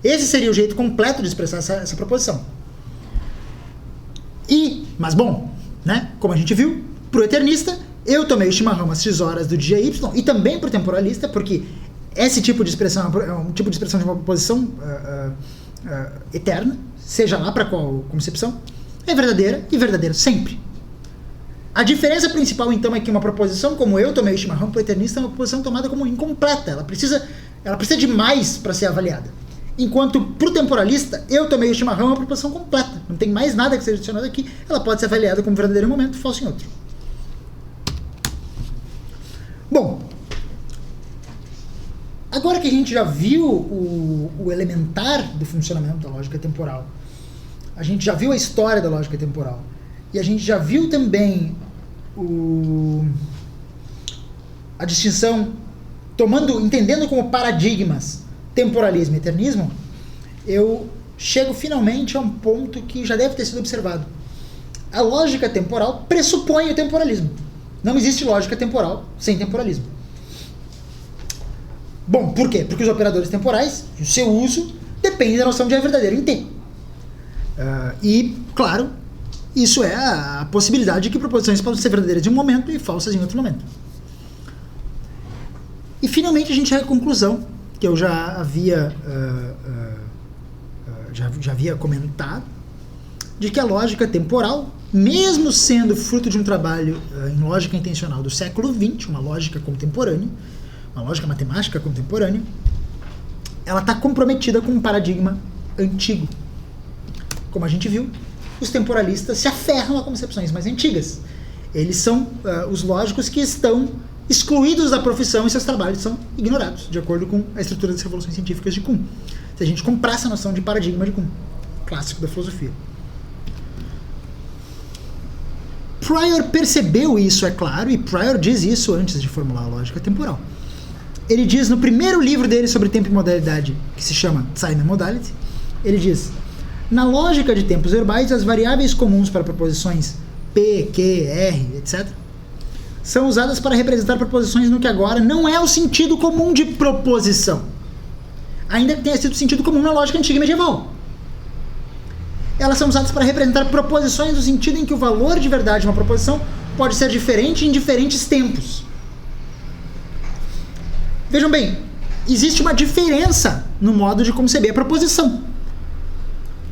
Esse seria o jeito completo de expressar essa proposição. Mas bom, né, como a gente viu, para o eternista, eu tomei o chimarrão às X horas do dia Y, e também para o temporalista, porque esse tipo de expressão é um tipo de expressão de uma proposição eterna, seja lá para qual concepção, é verdadeira e verdadeira sempre. A diferença principal, então, é que uma proposição como eu tomei o chimarrão para o eternista é uma proposição tomada como incompleta. Ela precisa de mais para ser avaliada. Enquanto para o temporalista, eu tomei o chimarrão é uma proposição completa. Não tem mais nada que seja adicionado aqui. Ela pode ser avaliada como verdadeiro em um momento, falso em outro. Bom, agora que a gente já viu o elementar do funcionamento da lógica temporal, a gente já viu a história da lógica temporal, e a gente já viu também a distinção, entendendo como paradigmas temporalismo e eternismo, eu chego finalmente a um ponto que já deve ter sido observado. A lógica temporal pressupõe o temporalismo. Não existe lógica temporal sem temporalismo. Bom, por quê? Porque os operadores temporais, o seu uso, depende da noção de verdadeiro em T. E, claro, isso é a possibilidade de que proposições possam ser verdadeiras em um momento e falsas em outro momento. E, finalmente, a gente chega à conclusão que eu já havia comentado, de que a lógica temporal, mesmo sendo fruto de um trabalho em lógica intencional do século XX, uma lógica contemporânea, uma lógica matemática contemporânea, ela está comprometida com um paradigma antigo. Como a gente viu, os temporalistas se aferram a concepções mais antigas. Eles são os lógicos que estão excluídos da profissão e seus trabalhos são ignorados, de acordo com a estrutura das revoluções científicas de Kuhn. Se a gente comprar essa noção de paradigma de Kuhn, clássico da filosofia. Prior percebeu isso, é claro, e Prior diz isso antes de formular a lógica temporal. Ele diz no primeiro livro dele sobre tempo e modalidade, que se chama Time and Modality, ele diz: na lógica de tempos verbais, as variáveis comuns para proposições P, Q, R, etc., são usadas para representar proposições no que agora não é o sentido comum de proposição, ainda que tenha sido o sentido comum na lógica antiga e medieval. Elas são usadas para representar proposições no sentido em que o valor de verdade de uma proposição pode ser diferente em diferentes tempos. Vejam bem, existe uma diferença no modo de conceber a proposição.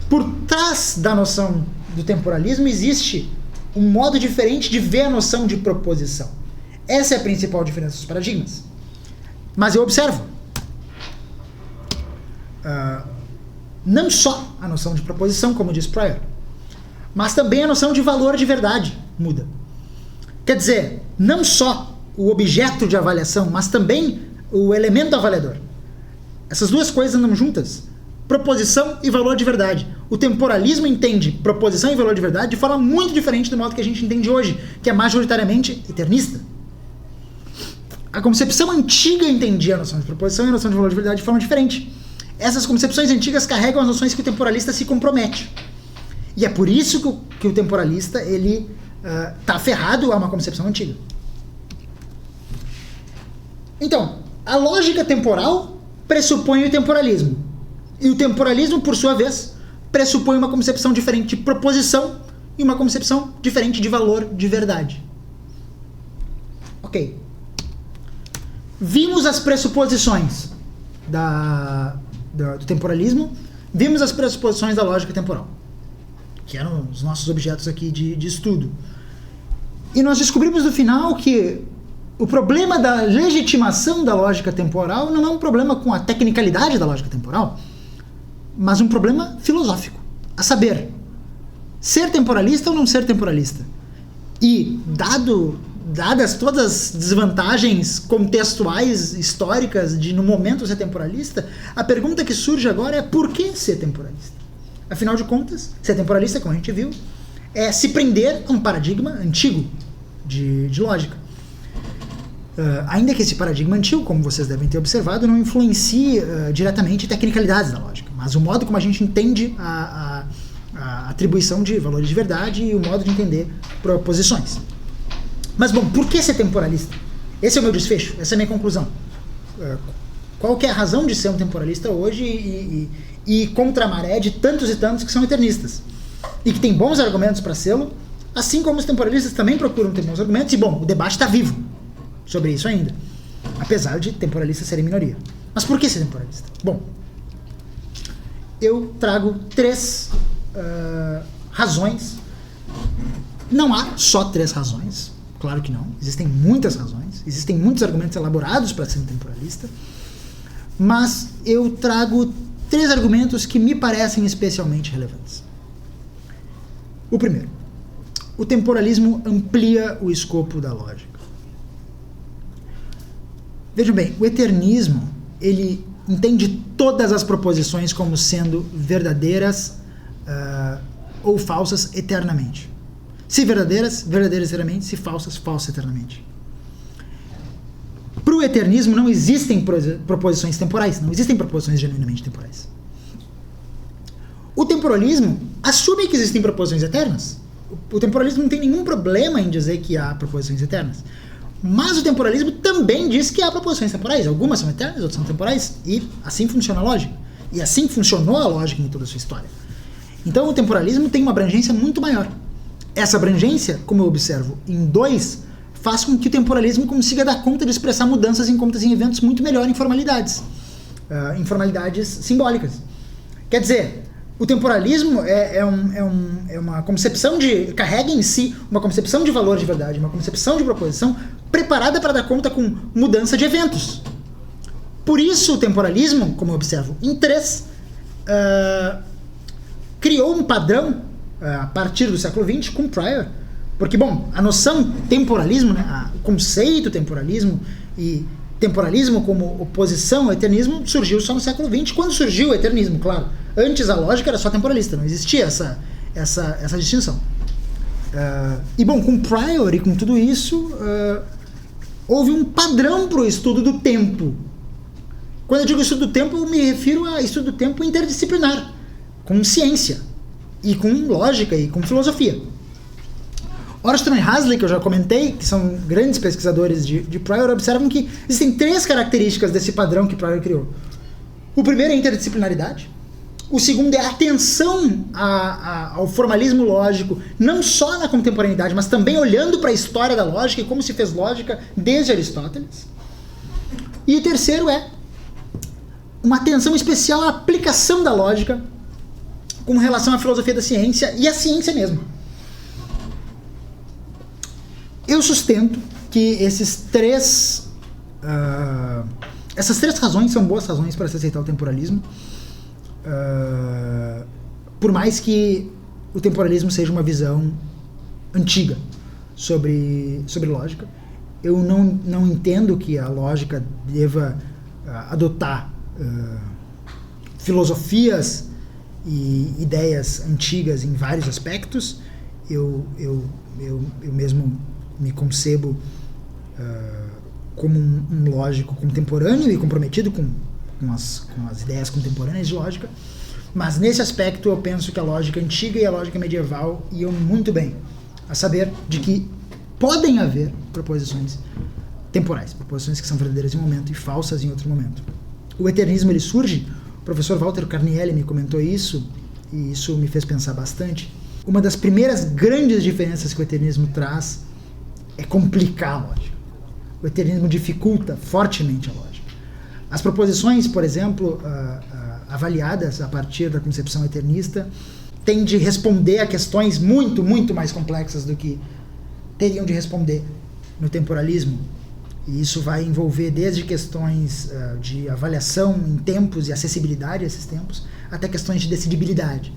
Por trás da noção do temporalismo existe um modo diferente de ver a noção de proposição. Essa é a principal diferença dos paradigmas. Mas eu observo, não só a noção de proposição, como diz Prior, mas também a noção de valor de verdade muda. Quer dizer, não só o objeto de avaliação, mas também o elemento avaliador. Essas duas coisas andam juntas. Proposição e valor de verdade. O temporalismo entende proposição e valor de verdade de forma muito diferente do modo que a gente entende hoje, que é majoritariamente eternista. A concepção antiga entendia a noção de proposição e a noção de valor de verdade de forma diferente. Essas concepções antigas carregam as noções que o temporalista se compromete. E é por isso que o temporalista ele está aferrado a uma concepção antiga. Então, a lógica temporal pressupõe o temporalismo. E o temporalismo, por sua vez, pressupõe uma concepção diferente de proposição e uma concepção diferente de valor de verdade. Ok. Vimos as pressuposições do temporalismo, vimos as pressuposições da lógica temporal, que eram os nossos objetos aqui de estudo. E nós descobrimos no final que o problema da legitimação da lógica temporal não é um problema com a tecnicalidade da lógica temporal, mas um problema filosófico. A saber, ser temporalista ou não ser temporalista. E, dadas todas as desvantagens contextuais, históricas, de no momento ser temporalista, a pergunta que surge agora é por que ser temporalista? Afinal de contas, ser temporalista, como a gente viu, é se prender a um paradigma antigo de lógica. Ainda que esse paradigma antigo, como vocês devem ter observado, não influencie diretamente tecnicalidades da lógica, mas o modo como a gente entende a atribuição de valores de verdade e o modo de entender proposições. Mas, bom, por que ser temporalista? Esse é o meu desfecho, essa é a minha conclusão. Qual que é a razão de ser um temporalista hoje e contra a maré de tantos e tantos que são eternistas? E que tem bons argumentos para sê-lo, assim como os temporalistas também procuram ter bons argumentos, e, bom, o debate está vivo sobre isso ainda, apesar de temporalistas serem minoria. Mas por que ser temporalista? Bom, eu trago 3 razões. Não há só 3 razões, claro que não. Existem muitas razões, existem muitos argumentos elaborados para ser temporalista, mas eu trago 3 argumentos que me parecem especialmente relevantes. O primeiro, o temporalismo amplia o escopo da lógica. Vejam bem, o eternismo, ele entende todas as proposições como sendo verdadeiras ou falsas eternamente. Se verdadeiras, verdadeiras eternamente, se falsas, falsas eternamente. Para o eternismo não existem proposições temporais, não existem proposições genuinamente temporais. O temporalismo assume que existem proposições eternas. O temporalismo não tem nenhum problema em dizer que há proposições eternas. Mas o temporalismo também diz que há proposições temporais. Algumas são eternas, outras são temporais. E assim funciona a lógica. E assim funcionou a lógica em toda a sua história. Então o temporalismo tem uma abrangência muito maior. Essa abrangência, como eu observo em 2, faz com que o temporalismo consiga dar conta de expressar mudanças em contas em eventos muito melhor em formalidades simbólicas. Quer dizer, o temporalismo é uma concepção carrega em si uma concepção de valor de verdade, uma concepção de proposição preparada para dar conta com mudança de eventos. Por isso o temporalismo, como eu observo em 3, criou um padrão a partir do século XX com Prior, porque, bom, a noção temporalismo, né, o conceito temporalismo e temporalismo como oposição ao eternismo surgiu só no século XX, quando surgiu o eternismo, claro. Antes a lógica era só temporalista, não existia essa distinção. E, bom, com Prior e com tudo isso, houve um padrão para o estudo do tempo. Quando eu digo estudo do tempo, eu me refiro a estudo do tempo interdisciplinar, com ciência, e com lógica, e com filosofia. Orston e Hasley, que eu já comentei, que são grandes pesquisadores de Prior, observam que existem 3 características desse padrão que Prior criou. O primeiro é a interdisciplinaridade. O segundo é a atenção ao formalismo lógico, não só na contemporaneidade, mas também olhando para a história da lógica e como se fez lógica desde Aristóteles. E o terceiro é uma atenção especial à aplicação da lógica com relação à filosofia da ciência e à ciência mesmo. Eu sustento que essas 3 razões são boas razões para se aceitar o temporalismo, por mais que o temporalismo seja uma visão antiga sobre lógica. Eu não entendo que a lógica deva adotar filosofias e ideias antigas em vários aspectos. Eu mesmo me concebo como um lógico contemporâneo e comprometido com as ideias contemporâneas de lógica, mas nesse aspecto eu penso que a lógica antiga e a lógica medieval iam muito bem, a saber de que podem haver proposições temporais, proposições que são verdadeiras em um momento e falsas em outro momento. O eternismo ele surge, o professor Walter Carnielli me comentou isso, e isso me fez pensar bastante. Uma das primeiras grandes diferenças que o eternismo traz é complicar a lógica. O eternismo dificulta fortemente a lógica. As proposições, por exemplo, avaliadas a partir da concepção eternista, têm de responder a questões muito, muito mais complexas do que teriam de responder no temporalismo. E isso vai envolver desde questões de avaliação em tempos e acessibilidade a esses tempos, até questões de decidibilidade.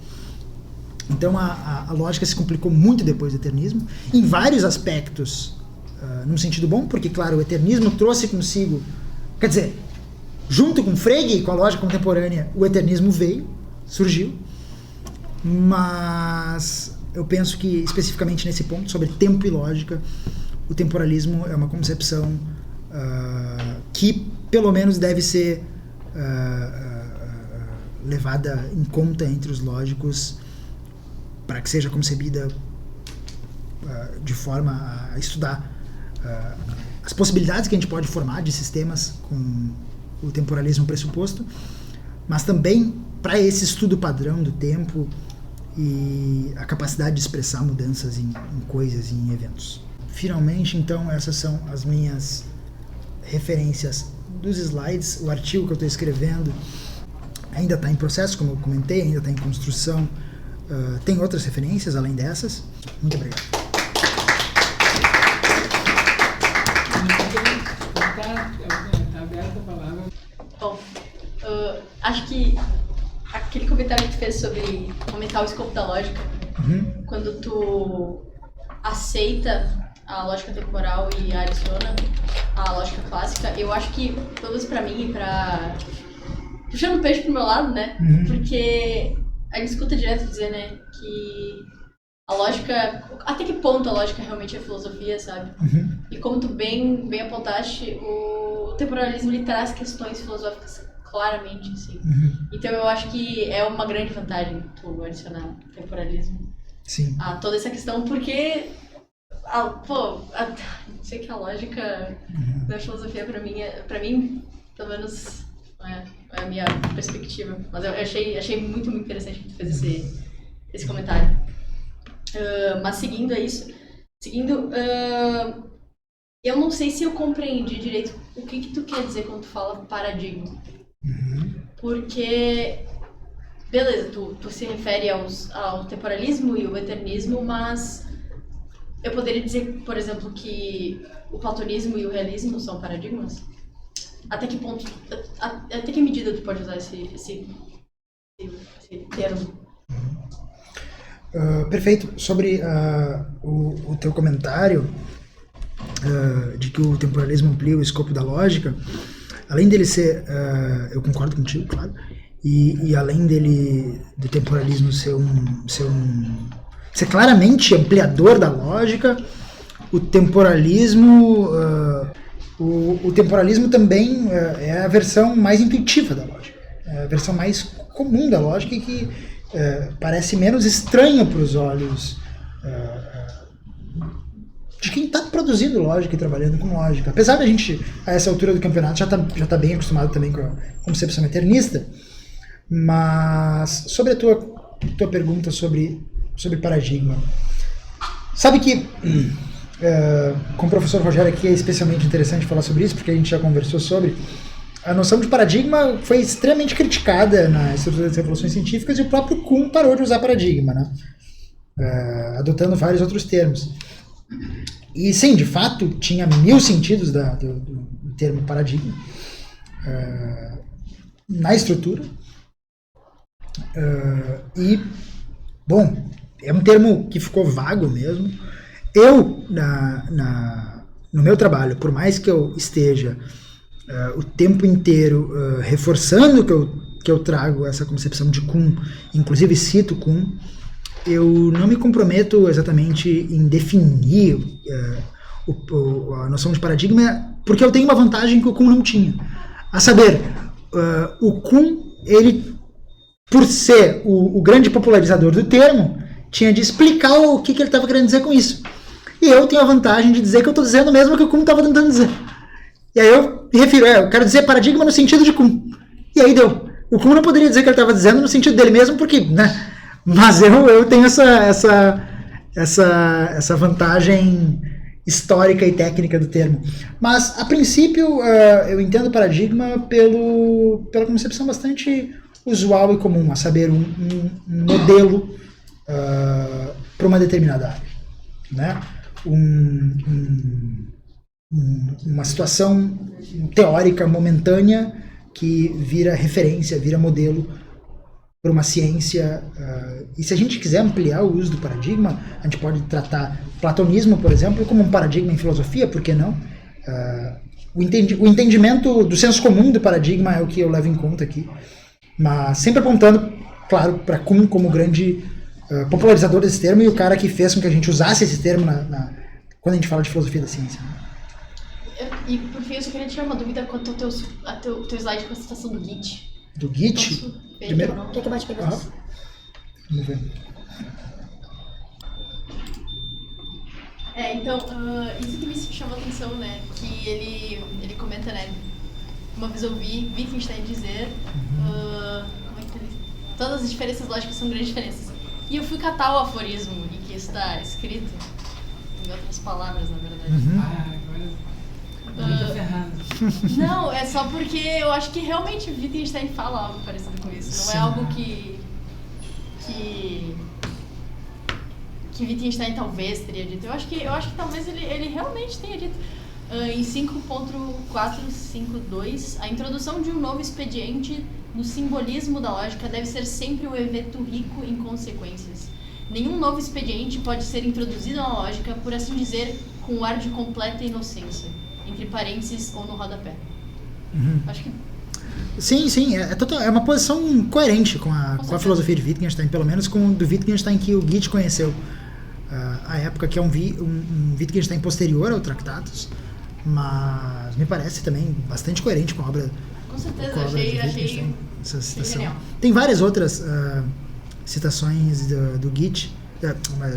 Então a lógica se complicou muito depois do eternismo, em vários aspectos, num sentido bom, porque, claro, o eternismo trouxe consigo, quer dizer, junto com Frege e com a lógica contemporânea, o eternismo surgiu, mas eu penso que, especificamente nesse ponto, sobre tempo e lógica, o temporalismo é uma concepção que, pelo menos, deve ser levada em conta entre os lógicos para que seja concebida de forma a estudar as possibilidades que a gente pode formar de sistemas com o temporalismo pressuposto, mas também para esse estudo padrão do tempo e a capacidade de expressar mudanças em coisas e em eventos. Finalmente, então, essas são as minhas referências dos slides. O artigo que eu estou escrevendo ainda está em processo, como eu comentei, ainda está em construção. Tem outras referências além dessas. Muito obrigado. Está aberta a palavra. Bom, acho que aquele comentário que tu fez sobre aumentar o escopo da lógica, quando tu aceita a lógica temporal e adiciona a lógica clássica, eu acho que, pelo menos pra mim, puxando o peixe pro meu lado, né? Porque a gente escuta direto dizer, né, que a lógica, até que ponto a lógica realmente é filosofia, sabe? E como tu bem apontaste, o temporalismo ele traz questões filosóficas claramente, assim. Então eu acho que é uma grande vantagem tu adicionar temporalismo a toda essa questão, porque sei que a lógica da filosofia pra mim, pelo menos é a minha perspectiva, mas eu achei muito, muito interessante que tu fez esse comentário. Mas seguindo eu não sei se eu compreendi direito o que tu quer dizer quando tu fala paradigma. Porque, beleza, tu se refere ao temporalismo e o eternismo, mas eu poderia dizer, por exemplo, que o platonismo e o realismo são paradigmas? Até que ponto, até que medida tu pode usar esse termo? Perfeito. Sobre o teu comentário de que o temporalismo amplia o escopo da lógica, além dele ser, eu concordo contigo, claro, e além do temporalismo ser claramente ampliador da lógica, o temporalismo também é a versão mais intuitiva da lógica, é a versão mais comum da lógica e que parece menos estranha para os olhos de quem está produzindo lógica e trabalhando com lógica. Apesar da gente, a essa altura do campeonato, já tá bem acostumado também com a concepção eternista, mas sobre a tua pergunta sobre paradigma, sabe que com o professor Rogério aqui é especialmente interessante falar sobre isso, porque a gente já conversou sobre a noção de paradigma foi extremamente criticada na estrutura das revoluções científicas e o próprio Kuhn parou de usar paradigma, né? Adotando vários outros termos. E sim, de fato, tinha 1000 sentidos do termo paradigma na estrutura. E, bom, é um termo que ficou vago mesmo. Eu, no meu trabalho, por mais que eu esteja o tempo inteiro reforçando que eu trago essa concepção de Kuhn, inclusive cito Kuhn, eu não me comprometo exatamente em definir a noção de paradigma, porque eu tenho uma vantagem que o Kuhn não tinha. A saber, o Kuhn, ele, por ser o grande popularizador do termo, tinha de explicar o que ele estava querendo dizer com isso. E eu tenho a vantagem de dizer que eu estou dizendo o mesmo que o Kuhn estava tentando dizer. E aí eu me refiro, eu quero dizer paradigma no sentido de Kuhn. E aí deu. O Kuhn não poderia dizer que ele estava dizendo no sentido dele mesmo, porque, né? Mas eu tenho essa vantagem histórica e técnica do termo. Mas, a princípio, eu entendo paradigma pela concepção bastante usual e comum, a saber, um modelo para uma determinada área. Né? Um uma situação teórica momentânea que vira referência, vira modelo para uma ciência. E se a gente quiser ampliar o uso do paradigma, a gente pode tratar platonismo, por exemplo, como um paradigma em filosofia, por que não? O entendimento do senso comum do paradigma é o que eu levo em conta aqui, mas sempre apontando, claro, para Kuhn como grande popularizador desse termo e o cara que fez com que a gente usasse esse termo quando a gente fala de filosofia da ciência. E por fim, eu só queria tirar uma dúvida quanto ao teu slide com a citação do Git. Do Git? Primeiro? Quer que eu bate perguntas? Vamos ver. Então, isso que me chamou a atenção, né, que ele comenta, né, uma vez eu ouvi Wittgenstein dizer, como é que ele... todas as diferenças lógicas são grandes diferenças. E eu fui catar o aforismo em que está escrito, em outras palavras, na verdade. Agora tô ferrado. Não, é só porque eu acho que realmente Wittgenstein fala algo parecido com isso. Não Sim. é algo que Wittgenstein talvez teria dito. Eu acho que talvez ele realmente tenha dito. Em 5.452, a introdução de um novo expediente no simbolismo da lógica deve ser sempre um evento rico em consequências. Nenhum novo expediente pode ser introduzido na lógica, por assim dizer, com um ar de completa inocência, entre parênteses ou no rodapé. Acho que... Sim, é uma posição coerente com a filosofia de Wittgenstein, pelo menos com o do Wittgenstein que o Git conheceu à época, que é um Wittgenstein posterior ao Tractatus, mas me parece também bastante coerente com a obra. Com certeza, com a obra de achei essa citação. genial. Tem várias outras citações do Git,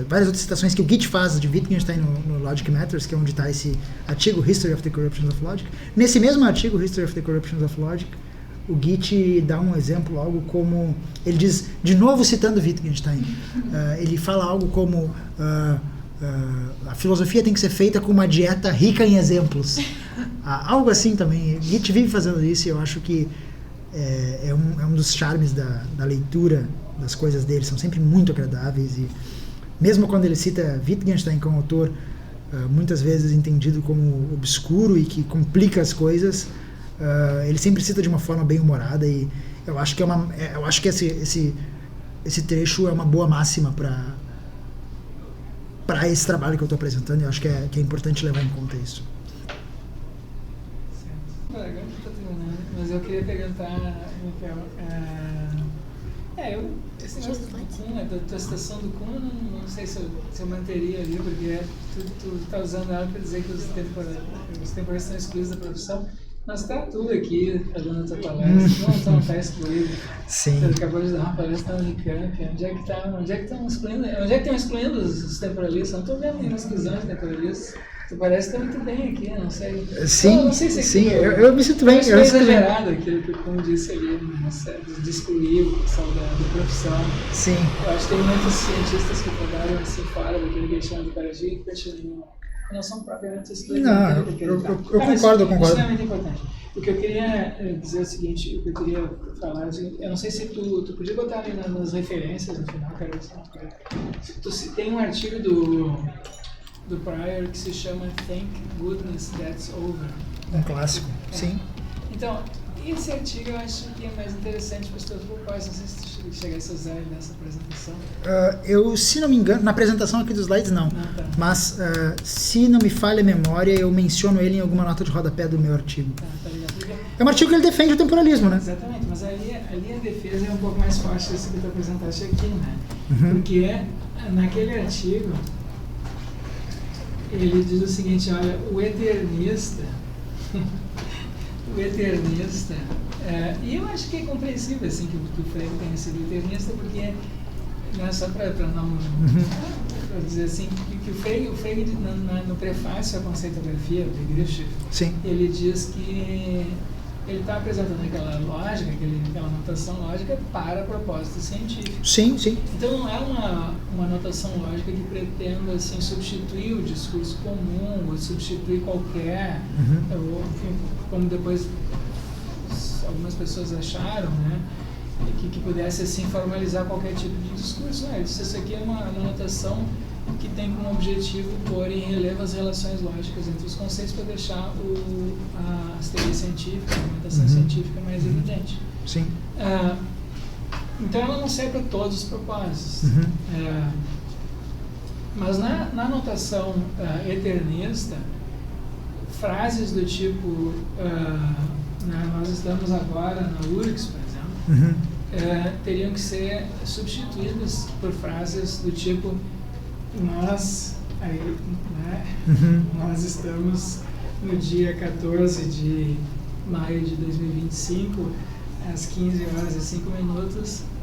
várias outras citações que o Git faz de Wittgenstein no Logic Matters, que é onde está esse artigo History of the Corruptions of Logic. Nesse mesmo artigo History of the Corruptions of Logic, o Git dá um exemplo, algo como... Ele diz, de novo citando Wittgenstein, ele fala algo como a filosofia tem que ser feita com uma dieta rica em exemplos. Algo assim também. Git vive fazendo isso e eu acho que é um dos charmes da leitura das coisas dele. São sempre muito agradáveis e mesmo quando ele cita Wittgenstein como autor muitas vezes entendido como obscuro e que complica as coisas, ele sempre cita de uma forma bem humorada e eu acho que esse trecho é uma boa máxima para esse trabalho que eu estou apresentando. Eu acho que é importante levar em conta isso. Agora que está terminando, mas eu queria perguntar, esse negócio do Kuhn, da tua citação do Kuhn, não sei se eu manteria ali, porque tu está usando ela para dizer que os temporários estão excluídos da profissão. Mas está tudo aqui, fazendo a tua palestra, não está excluído. Sim. Você acabou de dar uma palestra na Unicamp, onde é que estão excluindo os temporalistas? Eu não estou vendo nenhuma exclusão de temporalistas. Tu parece que está muito bem aqui, não sei. Sim, não sei se sim, eu me sinto bem. Eu exagerado aquilo que o Kuhn disse ali, de excluir o pessoal da profissão. Sim. Eu acho que tem muitos cientistas que trabalham assim fora daquele que eles chamam de paradigma, que não são propriamente excluídos. Não, eu concordo. Isso é muito importante. O que eu queria dizer é o seguinte, o que eu queria falar é o seguinte, eu não sei se tu podia botar ali nas referências no final, cara, tem um artigo do Pryor que se chama Thank Goodness That's Over. Um clássico, sim. Então, esse artigo eu acho que é mais interessante para os teus propósitos. Não sei se tu chegasse a usar ele nessa apresentação. Eu, se não me engano, na apresentação aqui dos slides não, Tá. mas se não me falha a memória, eu menciono ele em alguma nota de rodapé do meu artigo. Tá ligado? Porque, É um artigo que ele defende o temporalismo, né? exatamente, mas ali a defesa é um pouco mais forte desse que tu apresentaste aqui, né? Porque naquele artigo ele diz o seguinte, olha, o eternista, e eu acho que é compreensível assim, que o Frege tenha sido eternista, porque, né, só para não pra dizer assim, que o Frege no prefácio à conceitografia, o Begriff, Sim. ele diz que ele está apresentando aquela lógica, aquela notação lógica para propósito científico. Sim. Então não é uma notação lógica que pretenda assim, substituir o discurso comum, ou substituir qualquer, ou, enfim, como depois algumas pessoas acharam, né, que pudesse assim, formalizar qualquer tipo de discurso. Isso aqui é uma notação que tem como objetivo pôr em relevo as relações lógicas entre os conceitos para deixar as teorias científicas, a argumentação científica mais evidente. Sim. Então ela não serve para todos os propósitos. Mas na notação eternista, frases do tipo nós estamos agora na URGS, por exemplo, teriam que ser substituídas por frases do tipo nós estamos no dia 14 de maio de 2025 às 15h05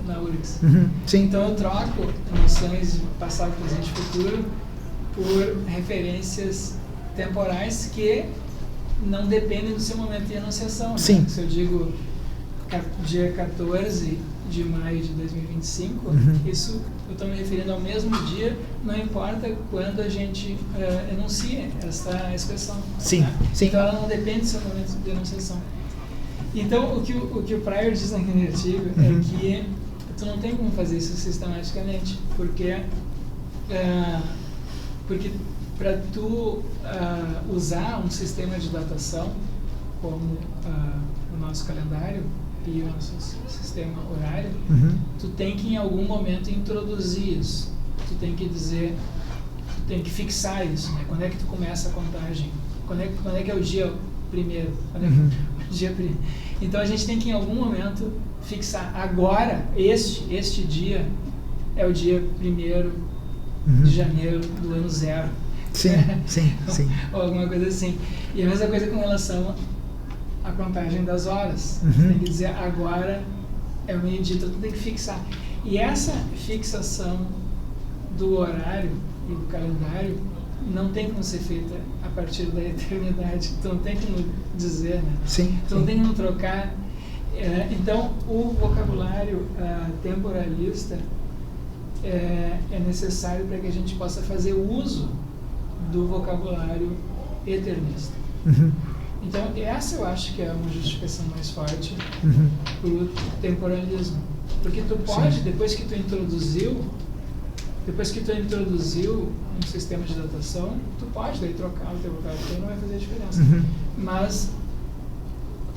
na URGS. Então eu troco noções de passado, presente e futuro por referências temporais que não dependem do seu momento de enunciação. Né? Se eu digo dia 14 de maio de 2025, isso eu estou me referindo ao mesmo dia, não importa quando a gente enuncia essa expressão. Né? Então ela não depende do seu momento de enunciação. Então o que o Pryor diz naquele artigo é que tu não tem como fazer isso sistematicamente, porque para tu usar um sistema de datação como o nosso calendário e o nosso sistema horário, tu tem que em algum momento introduzir isso. Tu tem que dizer, tu tem que fixar isso, né? Quando é que tu começa a contagem? Quando é que é o dia primeiro? Então a gente tem que em algum momento fixar. Agora, este dia é o dia 1º de janeiro do ano 0. Sim. Ou alguma coisa assim. E a mesma coisa com relação à contagem das horas. Você tem que dizer agora é o meio-dia, então tu tem que fixar. E essa fixação do horário e do calendário não tem como ser feita a partir da eternidade. Tu não tem como dizer, né? Tu não tem como trocar. Então, o vocabulário temporalista é necessário para que a gente possa fazer uso do vocabulário eternista. Então, essa eu acho que é uma justificação mais forte para o temporalismo. Porque tu pode, depois que tu introduziu um sistema de datação, tu pode daí trocar o teu vocabulário, então não vai fazer diferença. Mas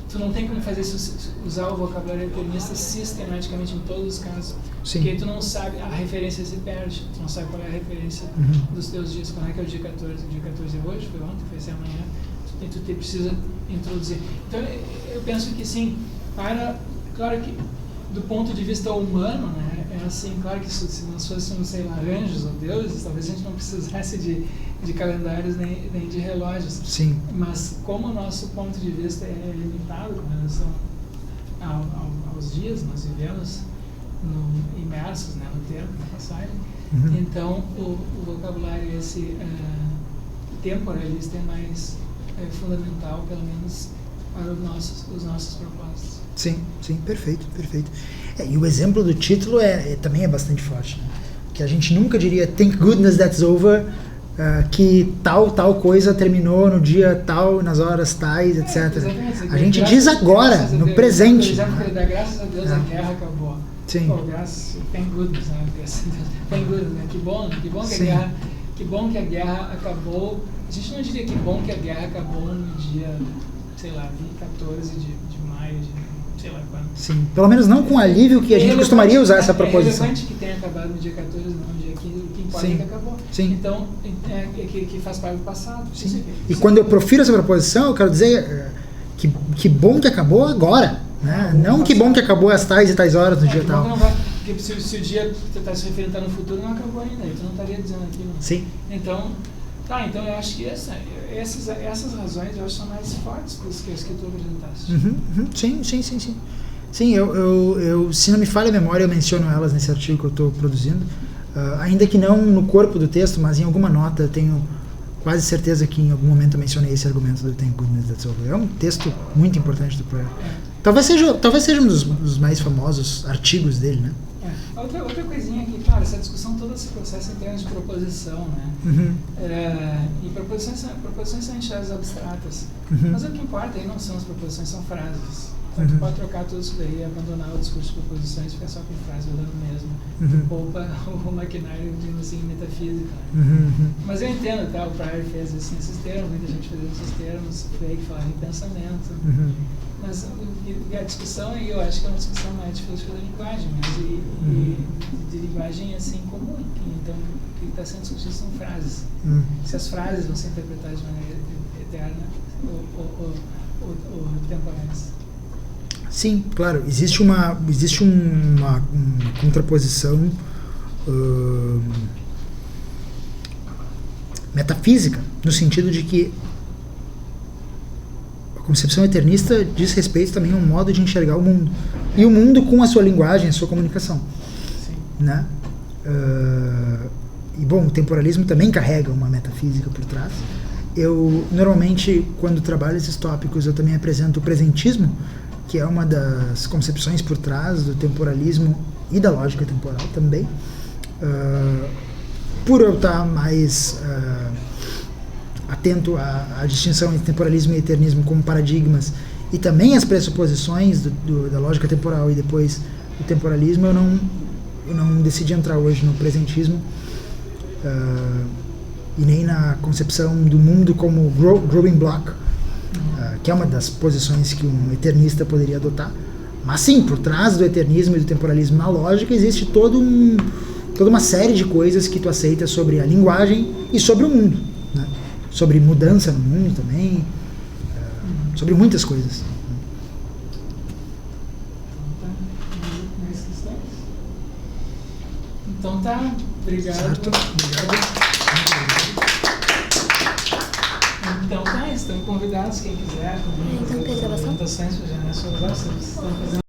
tu não tem como fazer isso, usar o vocabulário eternista sistematicamente em todos os casos. Porque tu não sabe, a referência se perde, tu não sabe qual é a referência dos teus dias, quando é que é o dia 14, o dia 14 é hoje, foi ontem, vai ser amanhã, tu precisa introduzir. Então eu penso que sim, claro que do ponto de vista humano, né, é assim, claro que se nós fôssemos, sei lá, anjos ou deuses, talvez a gente não precisasse de calendários nem de relógios. Mas como o nosso ponto de vista é limitado com relação aos dias, nós vivemos imersos, né, no tempo, na passagem, então o vocabulário esse temporalista é mais fundamental, pelo menos para os nossos propósitos. Sim, perfeito. E o exemplo do título também é bastante forte, né? Que a gente nunca diria thank goodness that's over, que tal coisa terminou no dia tal, nas horas tais, etc. A gente diz agora, no presente. Por exemplo, dá graças a Deus a guerra acabou. Thank goodness, né? Thank goodness, né? Que bom que a guerra acabou. A gente não diria que bom que a guerra acabou no dia, sei lá, 14 de maio, sei lá quando. Sim, pelo menos não com alívio que a gente costumaria usar essa proposição. É relevante que tenha acabado no dia 14, não no dia 15, o que importa é que acabou. Então, que faz parte do passado. E quando eu profiro essa proposição, eu quero dizer que bom que acabou agora, né? Não que bom que acabou às tais e tais horas no dia tal. Porque se o dia que você está se referindo está no futuro, não acabou ainda, tu não estaria dizendo aquilo. Então eu acho que essas razões eu acho são mais fortes que as que tu apresentaste. Sim, eu se não me falha a memória, eu menciono elas nesse artigo que eu estou produzindo, ainda que não no corpo do texto, mas em alguma nota eu tenho quase certeza que em algum momento eu mencionei esse argumento do Thank Goodness That's Over. É um texto muito importante do Pryor. Talvez seja um dos mais famosos artigos dele, né? Outra coisinha aqui, claro, essa discussão toda se processa em termos de proposição, né? E proposições são entidades abstratas. Mas o que importa aí não são as proposições, são frases. Então tu pode trocar tudo isso daí, abandonar o discurso de proposições e ficar só com frase usando mesmo. Poupa o maquinário de assim, metafísica. Mas eu entendo, tá? O Pryor fez assim, esses termos, muita gente fez esses termos, Frege falava em pensamento. Mas a discussão aí, eu acho que é uma discussão mais de filosofia da linguagem, mas de linguagem assim comum. Então, o que está sendo discutido são frases. Se as frases vão ser interpretadas de maneira eterna ou temporais. Sim, claro. Existe uma contraposição metafísica, no sentido de que a concepção eternista diz respeito também a um modo de enxergar o mundo. E o mundo com a sua linguagem, a sua comunicação. Sim. Né? E bom, o temporalismo também carrega uma metafísica por trás. Eu, normalmente, quando trabalho esses tópicos, eu também apresento o presentismo, que é uma das concepções por trás do temporalismo e da lógica temporal também. Por eu estar mais atento à distinção entre temporalismo e eternismo como paradigmas e também as pressuposições da lógica temporal e depois do temporalismo, eu não decidi entrar hoje no presentismo e nem na concepção do mundo como growing block, que é uma das posições que um eternista poderia adotar. Mas sim, por trás do eternismo e do temporalismo na lógica existe toda uma série de coisas que tu aceita sobre a linguagem e sobre o mundo, né? Sobre mudança no mundo também, sobre muitas coisas. Então tá, obrigado. Certo, obrigado. Então tá, estão convidados, quem quiser, também, então, tem gravação? apresentações, já não é só vocês estão fazendo.